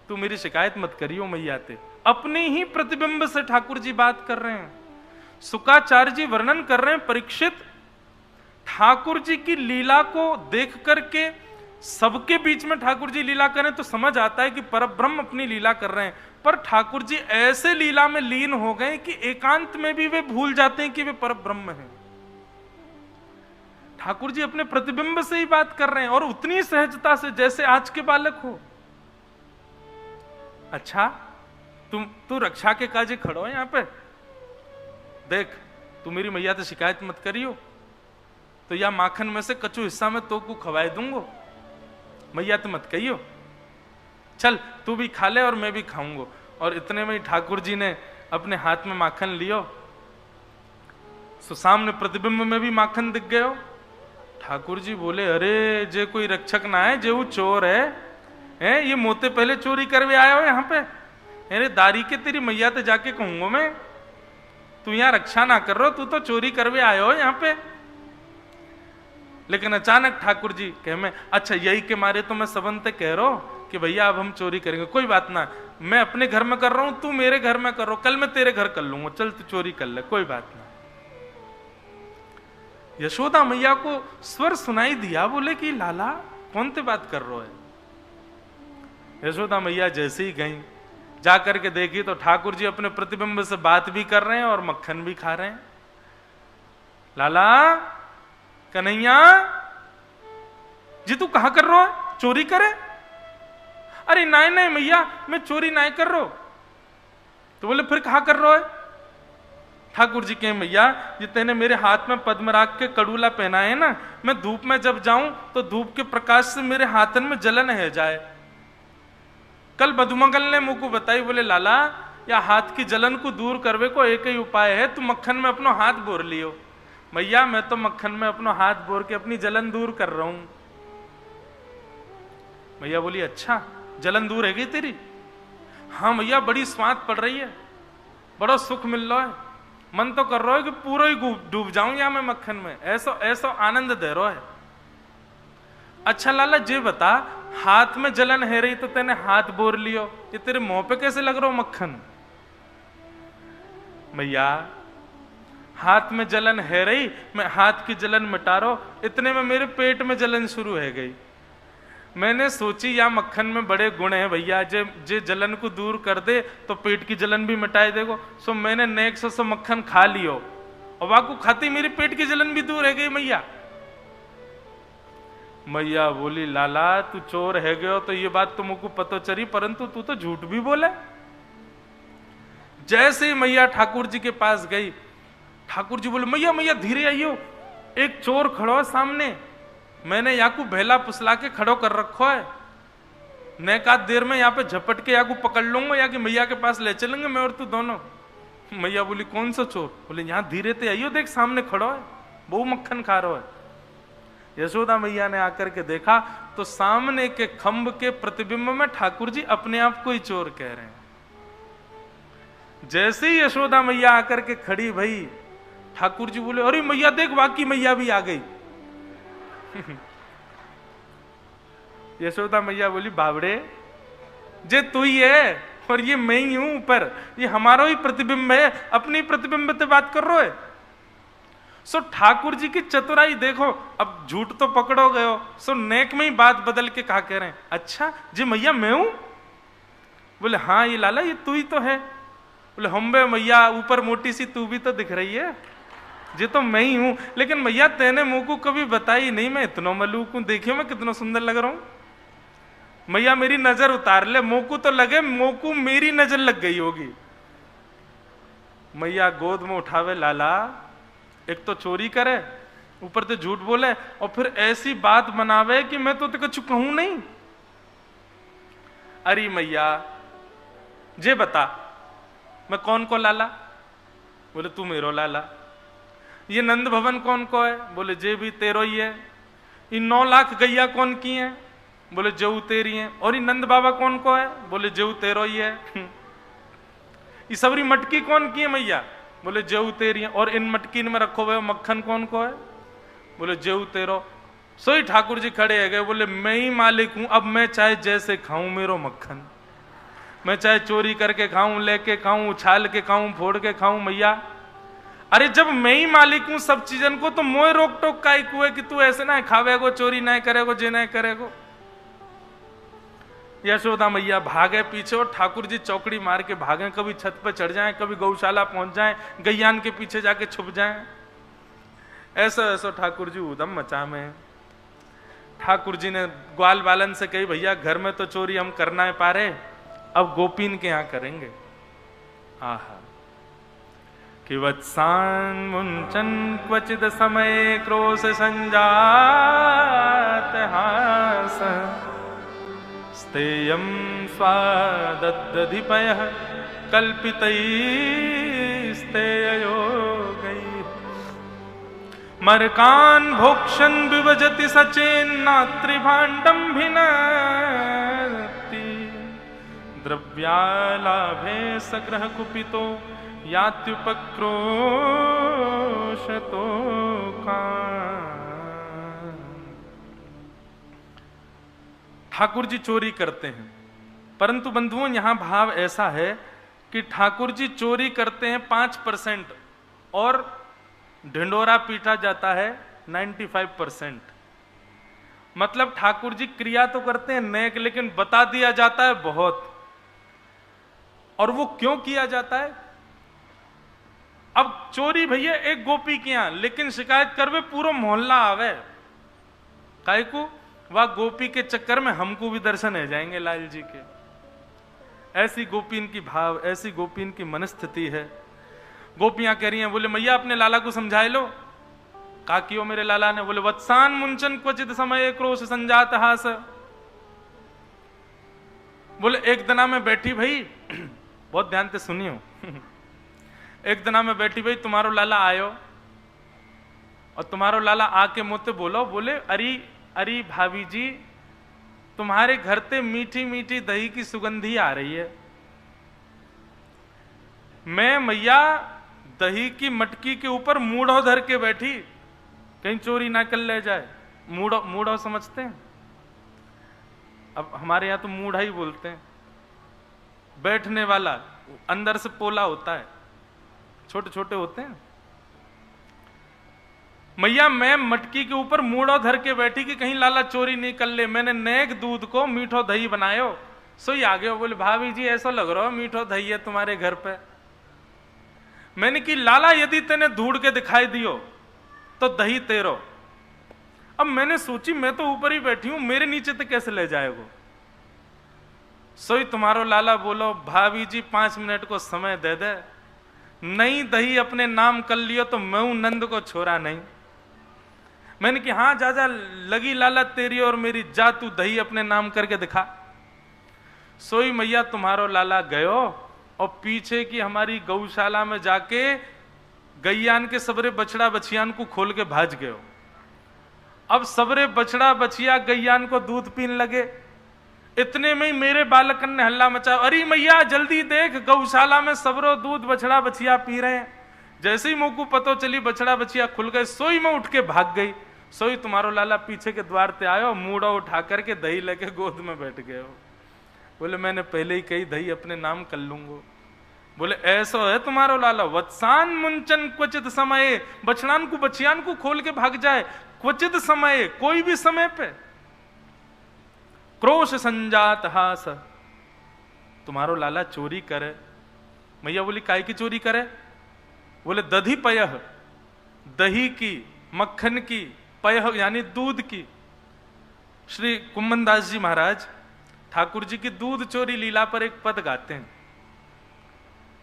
तू मेरी शिकायत मत करियो मैया ते। अपने ही प्रतिबिंब से ठाकुर जी बात कर रहे हैं। शुकाचार्य जी वर्णन कर रहे हैं, परीक्षित ठाकुर जी की लीला को देख करके सबके बीच में ठाकुर जी लीला करें तो समझ आता है कि परब्रह्म अपनी लीला कर रहे हैं, पर ठाकुर जी ऐसे लीला में लीन हो गए कि एकांत में भी वे भूल जाते हैं कि वे परब्रह्म हैं। ठाकुर जी अपने प्रतिबिंब से ही बात कर रहे हैं और उतनी सहजता से जैसे आज के बालक हो। अच्छा, तू रक्षा के काजे खड़ो है यहां पे, देख तू मेरी मैया से शिकायत मत करियो, तो या माखन में से कचू हिस्सा में तो को खवाए दूंगो, मैया तो मत कहियो, चल तू भी खा ले और मैं भी खाऊंगो। और इतने में ही ठाकुर जी ने अपने हाथ में माखन लियो, तो सामने प्रतिबिंब में भी माखन दिख गयो। ठाकुर जी बोले, अरे जे कोई रक्षक ना है, जे वो चोर है, ये मोते पहले चोरी करवे आया हो यहाँ पे। अरे दारी के तेरी मैया ते जाके कहूंगा मैं, तू यहाँ रक्षा ना कर रहा, तू तो चोरी करवे आयो हो यहाँ पे। लेकिन अचानक ठाकुर जी कह में, अच्छा यही के मारे तो मैं सबंते कह रहा हूं कि भैया अब हम चोरी करेंगे, कोई बात ना, मैं अपने घर में कर रहा हूं, तू मेरे घर में कर रहा हूं, कल मैं तेरे घर कर लूंगा, चल तू चोरी कर ले, कोई बात ना। यशोदा मैया को स्वर सुनाई दिया, बोले कि लाला कौन ते बात कर रहा है। यशोदा मैया जैसे ही गई, जाकर के देखी तो ठाकुर जी अपने प्रतिबिंब से बात भी कर रहे हैं और मक्खन भी खा रहे हैं। लाला कन्हैया जी, तू कहां कर रहा है, चोरी करे? अरे नहीं नहीं मैया, मैं चोरी नहीं कर रहा। तो बोले फिर कहां कर रहा है? ठाकुर जी के मैया ये तेने मेरे हाथ में पद्मराग के कड़ूला पहनाए ना, मैं धूप में जब जाऊं तो धूप के प्रकाश से मेरे हाथन में जलन है जाए। कल मधुमंगल ने मुझको बताई, बोले लाला या हाथ की जलन को दूर करवे को एक ही उपाय है, तू मक्खन में अपनो हाथ बोर लियो। मैया मैं तो मक्खन में अपनो हाथ बोर के अपनी जलन दूर कर रहा हूं। मैया बोली अच्छा जलन दूर है गई तेरी? हाँ मैया बड़ी स्वाद पड़ रही है, बड़ा सुख मिल रहा है, मन तो कर रहा है कि पूरा ही डूब जाऊं या मैं मक्खन में, ऐसा ऐसा आनंद दे रहा है। अच्छा लाला जे बता, हाथ में जलन है रही तो तेने हाथ बोर लियो, ये तेरे मुंह पे कैसे लग रहा हो मक्खन? मैया हाथ में जलन है रही, मैं हाथ की जलन मिटा रहा हूं, इतने में मेरे पेट में जलन शुरू है गई। मैंने सोची या मक्खन में बड़े गुण हैं भैया, जे जलन को दूर कर दे तो पेट की जलन भी मिटाए देगो। सो मैंने नेक सो मक्खन खा लियो और वाकू खाती मेरी पेट की जलन भी दूर है गई मैया। मैया बोली लाला तू चोर है गयो तो ये बात तो मुझको पता चली, परंतु तू तो झूठ भी बोले। जैसे ही मैया ठाकुर जी के पास गई, ठाकुर जी बोले मैया मैया धीरे आइयो, एक चोर खड़ो है सामने, मैंने याकू भेला पुसला के खड़ो कर रखो है, नेकात देर में यहाँ पे झपट के याकू पकड़ लूंगा या कि मैया के पास ले चलेंगे मैं और तू दोनों। मैया बोली कौन सा चोर? बोले यहाँ धीरे ते आइयो, देख सामने खड़ो है, बहु मक्खन खा रहा है। यशोदा मैया ने आकर के देखा तो सामने के खंभ के प्रतिबिंब में ठाकुर जी अपने आप को ही चोर कह रहे हैं। जैसे ही यशोदा मैया आकर के खड़ी भई, ठाकुर जी बोले अरे मैया देख वाकई मैया भी आ गई। यशोदा मैया बोली बावड़े जे तू ही है और ये मैं ही हूं ऊपर, ये हमारा ही प्रतिबिंब है, अपनी प्रतिबिंब से बात कर रहे हो। सो ठाकुर जी की चतुराई देखो, अब झूठ तो पकड़ो गयो, सो नेक में ही बात बदल के कहा कह रहे हैं अच्छा जी मैया मैं हूं? बोले हाँ ये लाला ये तू ही तो है। बोले हम बे मैया ऊपर मोटी सी तू भी तो दिख रही है, ये तो मैं ही हूं, लेकिन मैया तेने मुंह को कभी बताई नहीं, मैं इतना मलूक हूं, देखियो मैं कितना सुंदर लग रहा हूं। मैया मेरी नजर उतार ले, मोकू तो लगे मोकू मेरी नजर लग गई होगी। मैया गोद में उठावे लाला, एक तो चोरी करे ऊपर से झूठ बोले और फिर ऐसी बात बनावे कि मैं तो कुछ कहूं नहीं। अरे मैया जे बता मैं कौन को लाला? बोले तू मेरो लाला। ये नंद भवन कौन को है? बोले जे भी तेरो ही है। ये 9 लाख गैया कौन की है? बोले जेऊ तेरी है। और ये नंद बाबा कौन को है? बोले जेऊ तेरो ही है। ये सबरी मटकी कौन की है मैया? बोले जेऊ तेरी है। और इन मटकी में रखो हुए मक्खन कौन को है? बोले जेऊ तेरो। सोई ठाकुर जी खड़े है गए, बोले मैं ही मालिक हूं, अब मैं चाहे जैसे खाऊं मेरो मक्खन, मैं चाहे चोरी करके खाऊं, लेके खाऊं, उछाल के खाऊं, फोड़ के खाऊं मैया। अरे जब मैं ही मालिक हूं सब चीजन को तो मोए रोक टोक का है कि तू ऐसे ना खावेगो, चोरी ना करेगो, जे ना करेगो। यशोदा मैया भागे पीछे और ठाकुर जी चौकड़ी मार के भागे, कभी छत पे चढ़ जाएं, कभी गौशाला पहुंच जाएं, गैयान के पीछे जाके छुप जाएं। ऐसा ऐसा ठाकुर जी उदम मचा में। ठाकुर जी ने ग्वाल बालन से कही भैया घर में तो चोरी हम करना है पा रहे, अब गोपीन के यहां करेंगे। आहा कि वत्सान मुंचन क्वचिद समय क्रोश संजात हास स्तेयं स्वादधिपयः कल्पितैस्तेयोगैः मरकान् भोक्षन् विभजति सचेन्नात्रिभाण्डं भिन्नति द्रव्यालाभे सग्रह कुपितो यात्युपक्रोशतो ठाकुर जी चोरी करते हैं, परंतु बंधुओं यहां भाव ऐसा है कि ठाकुर जी चोरी करते हैं 5% और ढिंडोरा पीटा जाता है 95%। मतलब ठाकुर जी क्रिया तो करते हैं नेक, लेकिन बता दिया जाता है बहुत। और वो क्यों किया जाता है? अब चोरी भैया एक गोपी के यहां, लेकिन शिकायत करवे पूरा मोहल्ला आवे, काहे को? वह गोपी के चक्कर में हमको भी दर्शन है जाएंगे लाल जी के। ऐसी गोपीन की भाव, ऐसी गोपीन की मनस्थिति है। गोपियां कह रही हैं, बोले मैया अपने लाला को समझाए लो। का कियो मेरे लाला ने? बोले वत्सान मुंचन क्वचित समय क्रोश संजात हास। बोले एक दिना में बैठी भाई, बहुत ध्यान से सुनियो, एक दिना में बैठी भाई तुम्हारो लाला आयो और तुम्हारो लाला आके मुझसे बोलो, बोले अरे अरे भाभी जी तुम्हारे घर ते मीठी मीठी दही की सुगंधी आ रही है। मैं मैया दही की मटकी के ऊपर मूढ़ो धर के बैठी, कहीं चोरी ना कर ले जाए। मूढ़ो, मूढ़ो समझते हैं? अब हमारे यहां तो मूढ़ा ही बोलते हैं। बैठने वाला, अंदर से पोला होता है, छोटे छोटे होते हैं। मैया मैं मटकी के ऊपर मूढ़ो धर के बैठी कि कहीं लाला चोरी नहीं कर ले। मैंने नेक दूध को मीठो दही बनायो, सोई आ गयो। बोले भाभी जी ऐसा लग रहा हो मीठो दही है तुम्हारे घर पे। मैंने कि लाला यदि तेने ढूंढ के दिखाई दियो तो दही तेरो। अब मैंने सोची मैं तो ऊपर ही बैठी हूं, मेरे नीचे तो कैसे ले जाएगो। सोई तुम्हारो लाला बोलो भाभी जी 5 मिनट को समय दे दे, नहीं दही अपने नाम कर लियो तो मैं हूं नंद को छोरा नहीं। मैंने कि हाँ जा जा लगी लाला तेरी और मेरी, जा तू दही अपने नाम करके दिखा। सोई मैया तुम्हारो लाला गयो और पीछे की हमारी गौशाला में जाके गैयान के सबरे बछड़ा बछियान को खोल के भाज गयो। अब सबरे बछड़ा बछिया गैयान को दूध पीने लगे। इतने में ही मेरे बालकन ने हल्ला मचा, अरे मैया जल्दी देख गौशाला में सबरो दूध बछड़ा बछिया पी रहे हैं। जैसे ही मुंह को पतो चली बछड़ा बछिया खुल गए, सोई में उठ के भाग गई। सोई तुम्हारो लाला पीछे के द्वार पे आयो, मूड़ा उठा करके दही लेके गोद में बैठ गए हो। बोले मैंने पहले ही कही दही अपने नाम कर लूंगो। बोले ऐसा है तुम्हारो लाला, वत्सान मुंचन क्वचित समय, बछड़ान को बछियान को खोल के भाग जाए क्वचित समय, कोई भी समय पे। क्रोश संजात हास, तुम्हारो लाला चोरी करे। मैया बोली काय की चोरी करे? बोले दधी पयह, दही की, मक्खन की, पयह यानी दूध की। श्री कुम्मन दास जी महाराज ठाकुर जी की दूध चोरी लीला पर एक पद गाते हैं।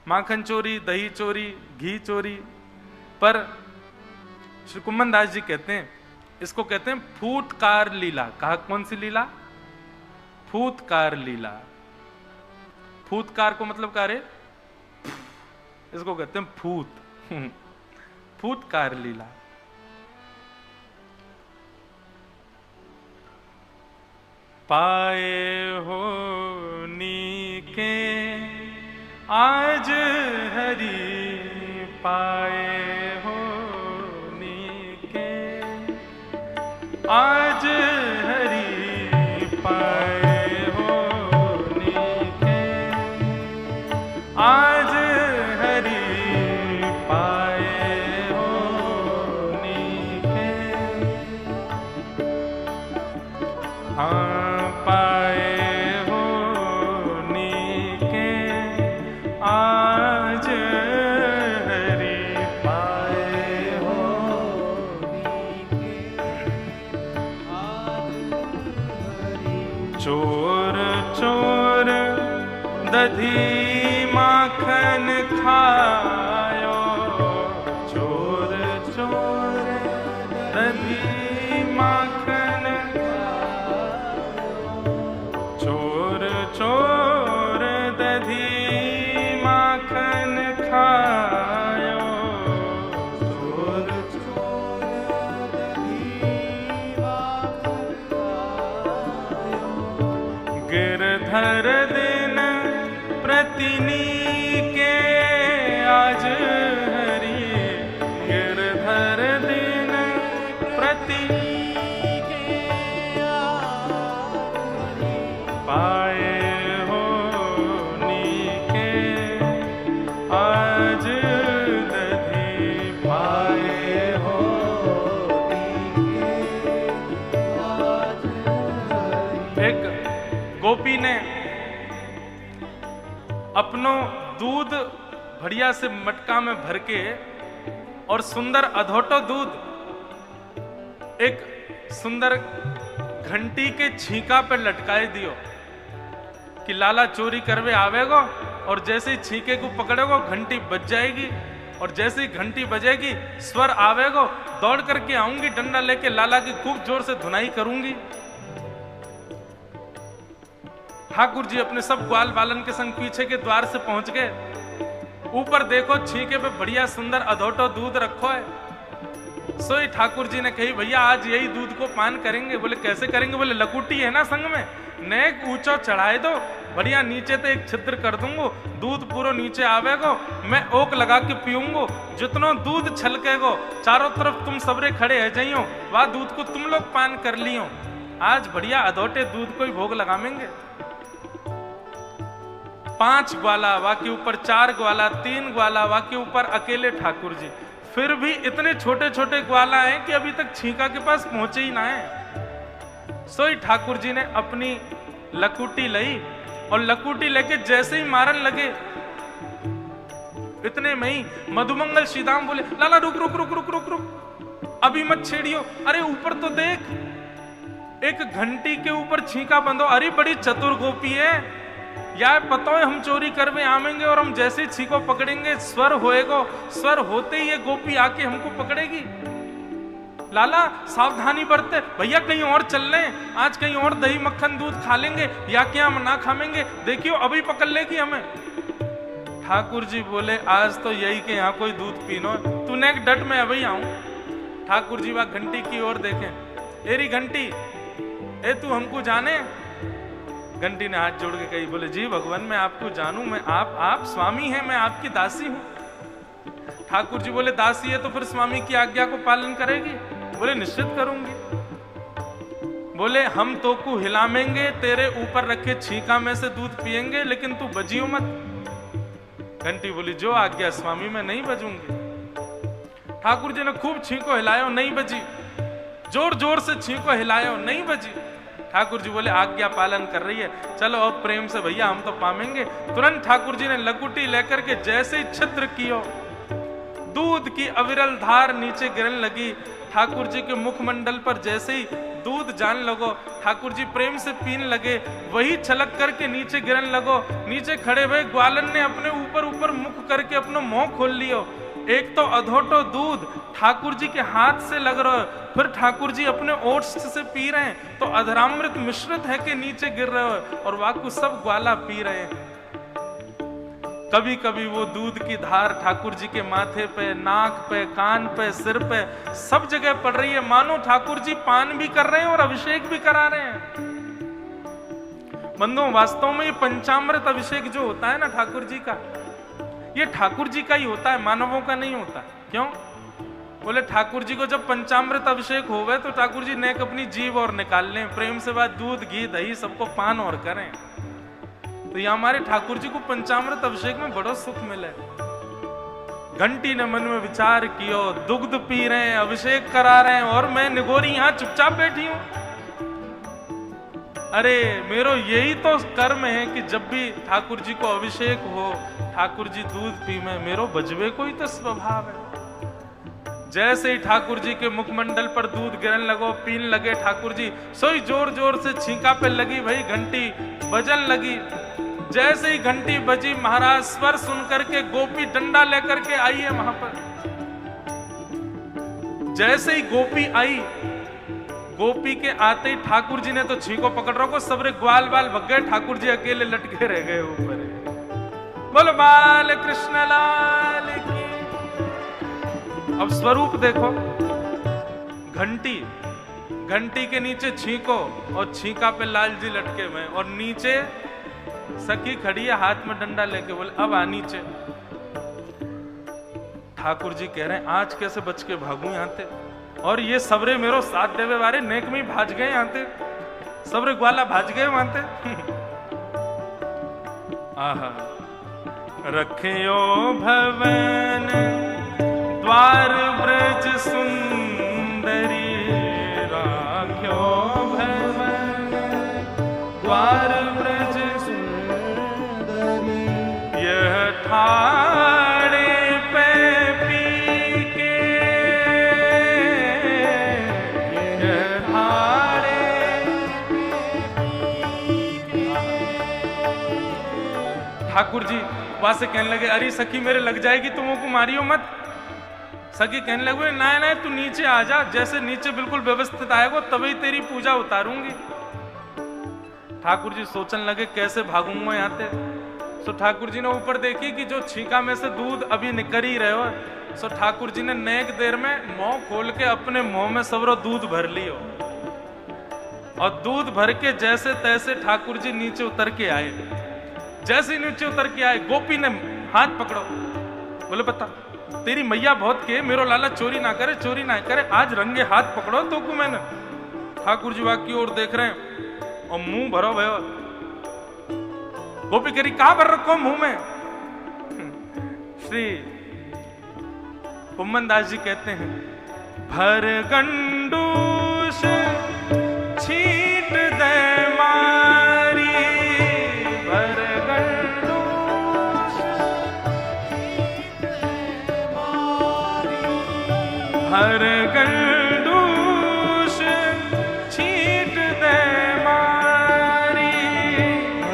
माखन चोरी, दही चोरी, घी चोरी, पर श्री कुम्मन दास जी कहते हैं इसको कहते हैं फूटकार लीला। कहा कौन सी लीला? फूटकार लीला। फूटकार को मतलब क्या रे? इसको कहते हैं फूट, फूटकार लीला। पाए हो नीके आज हरि, पाए हो नीके आज हरि, पाए हो नीके आज हरि, पाए हो नीके। हाँ पाए हो नीके आज हरि, पाए हो नीके आज हरि। चोर चोर दधी माखन खायो, चोर चोर दधी माखन, चोर चोर दधी माखन खायो, चोर चोर दधी माखन खायो। गिरधर दिन प्रतिनी के आज हरि, गिरधर दिन प्रतिनी के आज हरि। पाए हो नीके आज दधी, पाए हो नीके आज हरि। एक गोपी ने अपनो दूध बढ़िया से मटका में भर के और सुंदर अधोटो दूध एक सुंदर घंटी के छींका पे लटकाए दियो कि लाला चोरी करवे आवेगो और जैसे ही छींके को पकड़ेगो घंटी बज जाएगी और जैसे ही घंटी बजेगी, स्वर आवेगो, दौड़ करके आऊंगी, डंडा लेके लाला की खूब जोर से धुनाई करूंगी। ठाकुर जी अपने सब ग्वाल बालन के संग पीछे के द्वार से पहुंच गए। ऊपर देखो, छींके पे बढ़िया सुंदर अधोटो दूध रखो है। सोई ठाकुर जी ने कही, भैया आज यही दूध को पान करेंगे। बोले कैसे करेंगे? बोले लकुटी है ना संग में, नेक ऊंचो चढ़ाए दो, बढ़िया नीचे तो एक छिद्र कर दूंगो, दूध पूरा नीचे आवेगो, मैं ओक लगा के पीऊंगो, जितनो दूध छलकेगो चारों तरफ तुम सबरे खड़े है जाइयो, वह दूध को तुम लोग पान कर लियो। आज बढ़िया अधोटे दूध को ही भोग लगावेंगे। 5 ग्वाला, वाके ऊपर 4 ग्वाला, 3 ग्वाला, वाके ऊपर अकेले ठाकुर जी। फिर भी इतने छोटे छोटे ग्वाला हैं कि अभी तक छींका के पास पहुंचे ही ना है। सोई ठाकुर जी ने अपनी लकुटी ली और लकुटी लेके जैसे ही मारन लगे, इतने में ही मधुमंगल श्रीदाम बोले, लाला रुक रुक रुक रुक रुक रुक, अभी मत छेड़ियो, अरे ऊपर तो देख, एक घंटी के ऊपर छींका बंधो। अरे बड़ी चतुर गोपी है यार, पता है हम चोरी करवे आवेंगे और हम जैसे ही छींको पकड़ेंगे, स्वर होएगो, स्वर होते ही ये गोपी आके हमको पकड़ेगी। लाला सावधानी बरते, भैया कहीं और चल लें, आज कहीं और दही मक्खन दूध खा लेंगे या क्या हम ना खाएंगे, देखियो अभी पकड़ लेगी हमें। ठाकुर जी बोले, आज तो यही के यहाँ कोई दूध पीनो, तूने एक डट में अभी आऊं। ठाकुर जी वहां घंटी की ओर देखें, एरी घंटी, ए तू हमको जाने? घंटी ने हाथ जोड़ के कही, बोले जी भगवान मैं आपको जानूं, मैं आप स्वामी हैं, मैं आपकी दासी हूं। ठाकुर जी बोले, दासी है तो फिर स्वामी की आज्ञा को पालन करेगी? बोले निश्चित करूंगी। बोले हम तो को हिलामेंगे, तेरे ऊपर रखे छींका में से दूध पिएंगे, लेकिन तू बजियो मत। घंटी बोली, जो आज्ञा स्वामी, मैं नहीं बजूंगी। ठाकुर जी ने खूब छींको हिलायो, नहीं बजी, जोर जोर से छींको हिलायो, नहीं बजी। ठाकुर जी बोले, आज्ञा पालन कर रही है, चलो अब प्रेम से भैया हम तो पामेंगे। तुरंत ठाकुर जी ने लकुटी लेकर के जैसे ही छिद्र कियो, दूध की अविरल धार नीचे गिरने लगी। ठाकुर जी के मुखमंडल पर जैसे ही दूध जान लगो, ठाकुर जी प्रेम से पीने लगे, वही छलक करके नीचे गिरने लगो। नीचे खड़े हुए ग्वालन ने अपने ऊपर ऊपर मुख करके अपना मुंह खोल लियो। एक तो अधोटो दूध ठाकुर जी के हाथ से लग रहा है, फिर ठाकुर जी अपने ओट्स से पी रहे हैं, तो अधरामृत मिश्रित है कि नीचे गिर रहे हो, और वाकु सब ग्वाला पी रहे हैं। कभी कभी वो दूध की धार ठाकुर जी के माथे पे, नाक पे, कान पे, सिर पे, सब जगह पड़ रही है, मानो ठाकुर जी पान भी कर रहे हैं और अभिषेक भी करा रहे हैं। बंधुओं, वास्तव में ये पंचामृत अभिषेक जो होता है ना ठाकुर जी का, ये ठाकुर जी का ही होता है, मानवों का नहीं होता। क्यों? बोले ठाकुर जी को जब पंचामृत अभिषेक होवे तो ठाकुर जी नेक अपनी जीभ और निकाल लें, प्रेम से बात दूध घी दही सबको पान और करें। तो ये हमारे ठाकुर जी को पंचामृत अभिषेक में बड़ा सुख मिले। घंटी ने मन में विचार कियो, दुग्ध पी रहे हैं, अभिषेक करा रहे हैं, और मैं निगोरी यहाँ चुपचाप बैठी हूं। अरे मेरो यही तो कर्म है कि जब भी ठाकुर जी को अभिषेक हो, ठाकुर जी दूध पी में, मेरो बजवे को ही तो स्वभाव है। जैसे ही ठाकुर जी के मुखमंडल पर दूध गिरने लगो, पीन लगे ठाकुर जी, सोई जोर जोर से छींका पे लगी, भाई घंटी बजन लगी। जैसे ही घंटी बजी, महाराज स्वर सुन करके गोपी डंडा लेकर के आई है वहां पर। जैसे ही गोपी आई, गोपी के आते ही ठाकुर जी ने तो छींको पकड़ रखो, सबरे ग्वाल बाल भग गए, ठाकुर जी अकेले लटके रह गए ऊपर। बोलो बाल कृष्ण लाल की। अब स्वरूप देखो, घंटी, घंटी के नीचे छींको और छींका पे लाल जी लटके हुए, और नीचे सखी खड़ी है हाथ में डंडा लेके। बोले अब आ नीचे। ठाकुर जी कह रहे हैं आज कैसे बच के भागू यहाँ थे, और ये सबरे मेरो साथ देवे वारे नेक में भाज गए यहाँ थे, सबरे ग्वाला भाज गए वहां थे। आहा, रखियो भवन द्वार ब्रज सुंदरी, राख्यो भवन द्वार ब्रज सुंदरी, यह ठाड़े पे पी के, यह ठाड़े ठाकुर जी वहां से कहने लगे अरे सखी मेरे लग जाएगी, तुम को मारियो मत। सखी कहने लगे ना ना तू नीचे आ जा, जैसे नीचे बिल्कुल व्यवस्थित आएगा तभी तेरी पूजा उतारूंगी। ठाकुर जी सोचने लगे कैसे भागूंगा यहाँ से। सो ठाकुर जी ने ऊपर देखी कि जो छीका में से दूध अभी निकल ही रहे हो। सो ठाकुर जी ने नेक देर में मुंह खोल के अपने मुंह में सबरो दूध भर लियो, और दूध भर के जैसे तैसे ठाकुर जी नीचे उतर के आए। जैसे नीचे उतर के आए गोपी ने हाथ पकड़ो, बोले बता तेरी मैया बहुत के मेरो लाला चोरी ना करे, चोरी ना करे, आज रंगे हाथ पकड़ो तो को मैंने। ठाकुर जी वाकी ओर देख रहे हैं और मुंह भरो भयो। गोपी करी कहां भर रखो मुंह में। श्री कुम्मन दास जी कहते हैं भर गंडूस छीट दे मारी, भर गंडूस भर गंडूस छीट दे मारी,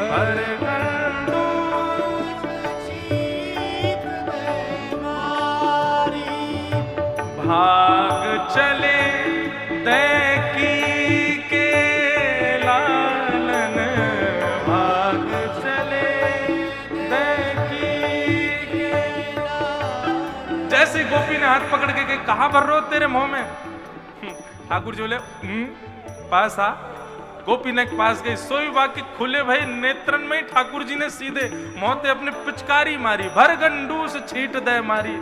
भर गंडूस छीट दे मारी, भाग चले दैकी के लालन, भाग चले दैकी के लालन। जैसे गोपी ने हाथ पकड़ के कहा भर रो तेरे मुंह में। ठाकुर जी बोले पास आ। गोपी ने पास गई, सोई वाकी खुले भाई नेत्रन में ही ठाकुर जी ने सीधे मोते अपने पिचकारी मारी, भर गंडूस छीट दे मारी।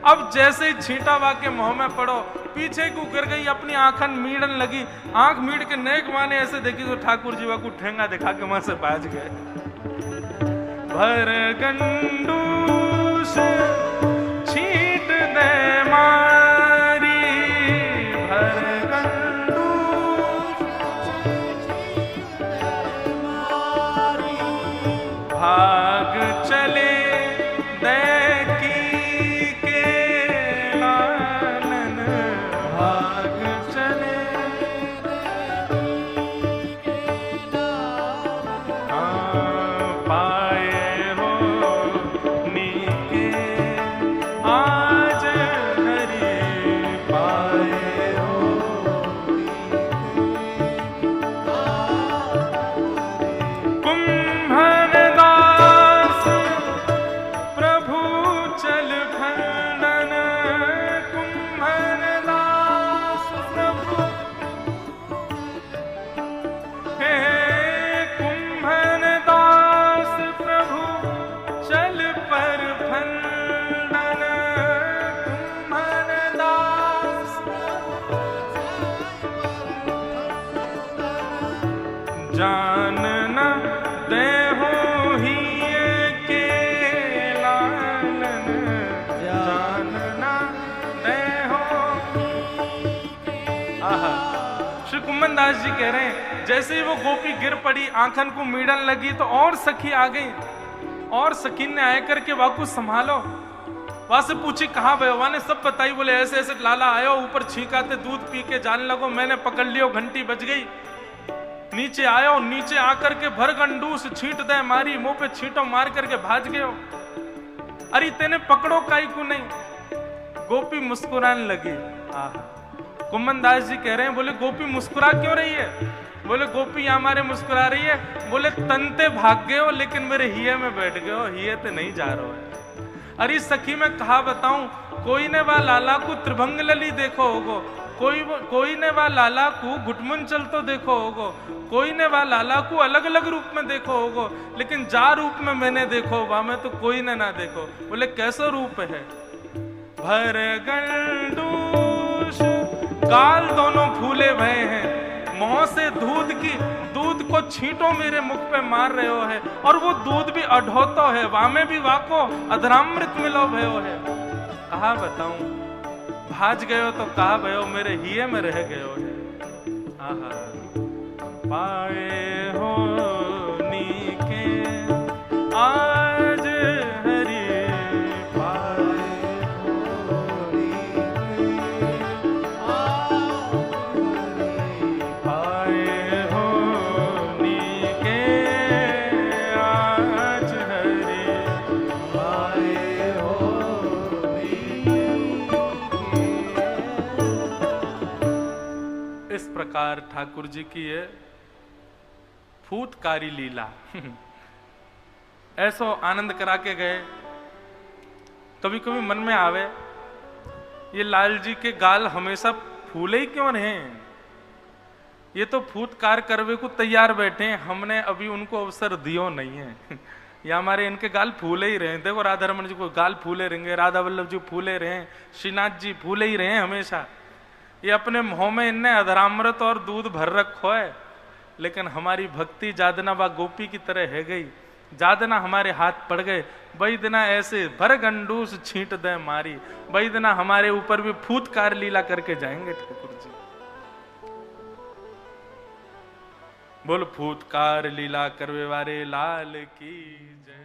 अब जैसे ही छींटा वाके मुंह में पड़ो, पीछे को गिर गई, अपनी आंखन मीड़न लगी। आंख मीड़ के नेक माने ऐसे देखी तो ठाकुर जी वाकू ठेंगा दिखा के वहां से भाज गए। भर गंडूस छीट दे मारी, भर गंडूस छीट दे मारी, भाग चले दैकी के लालन, भाग चले दैकी के लालन। पाए हो नीके आज हरि, पाए हो कुम्भन दास प्रभु चल खंडन, कुम्भन दास प्रभु हे कुम्भन दास प्रभु चल पर खंडन, कुम्भन दास जान न देहो हिये के लालन, जान न देहो। आहा, श्री कुम्मन दास जी कह रहे हैं जैसे ही वो गोपी गिर पड़ी, आंखन को मीड़न लगी तो और सखी आ गई, और सखी ने आए करके वाकू संभालो। वहां से पूछी कहाँ भय, वहां ने सब बताई। बोले ऐसे ऐसे लाला आयो, ऊपर छींकाते दूध पी के जाने लगो, मैंने पकड़ लियो, घंटी बज गई। नीचे आयो, नीचे आकर के भर गंडूस छींट दे मारी, मुंह पे छींटो मार करके भाज गयो। अरे तेने पकड़ो काई को नहीं। गोपी मुस्कुराने लगी। आहा, कुम्मन दास जी कह रहे हैं बोले गोपी मुस्कुरा क्यों रही है। बोले गोपी यहाँ हमारे मुस्कुरा रही है, बोले तनते भाग गए हो लेकिन मेरे हिये में बैठ गए हो, हिये ते नहीं जा रहे हो। अरे सखी मैं कहा बताऊं, कोई ने वह लाला को त्रिभंग लली देखो होगो, कोई ने वह लाला को घुटमुंचल तो देखो होगो, कोई ने वह लाला को अलग अलग रूप में देखो होगो, लेकिन जा रूप में मैंने देखो वह में तो कोई ने ना देखो। बोले कैसा रूप है। भर गंडूस गाल दोनों फूले भय हैं, मुंह से दूध को छींटो मेरे मुख पे मार रहे हो है, और वो दूध भी अढोतो है, वामे भी वाको अधरामृत मिलो भयो है। कहा बताऊं, भाज गयो तो कहा भयो, मेरे हिये में रह गयो है। आहा, पाए हो नीके आज हरि, पाए हो नीके आज हरि, पाए हो नीके आज हरि, प्रकार ठाकुर जी की है फूटकारी लीला। ऐसो आनंद करा के गए। कभी कभी मन में आवे ये लाल जी के गाल हमेशा फूले ही क्यों रहे? ये तो फूटकार करवे को तैयार बैठे हैं, हमने अभी उनको अवसर दियो नहीं है। या हमारे इनके गाल फूले ही रहे। देखो राधा रमन जी को गाल फूले रहेंगे, राधा वल्लभ जी फूले रहे, श्रीनाथ जी फूले ही रहे हमेशा। ये अपने मुंह में इनने अधरामृत और दूध भर रखो है, लेकिन हमारी भक्ति जादना बा गोपी की तरह है गई। जादना हमारे हाथ पड़ गए, वही दिना ऐसे भर गंडूस छींट दे मारी, वही दिना हमारे ऊपर भी फूटकार लीला करके जाएंगे ठाकुर जी। बोल फूटकार लीला करवे वाले लाल की जय।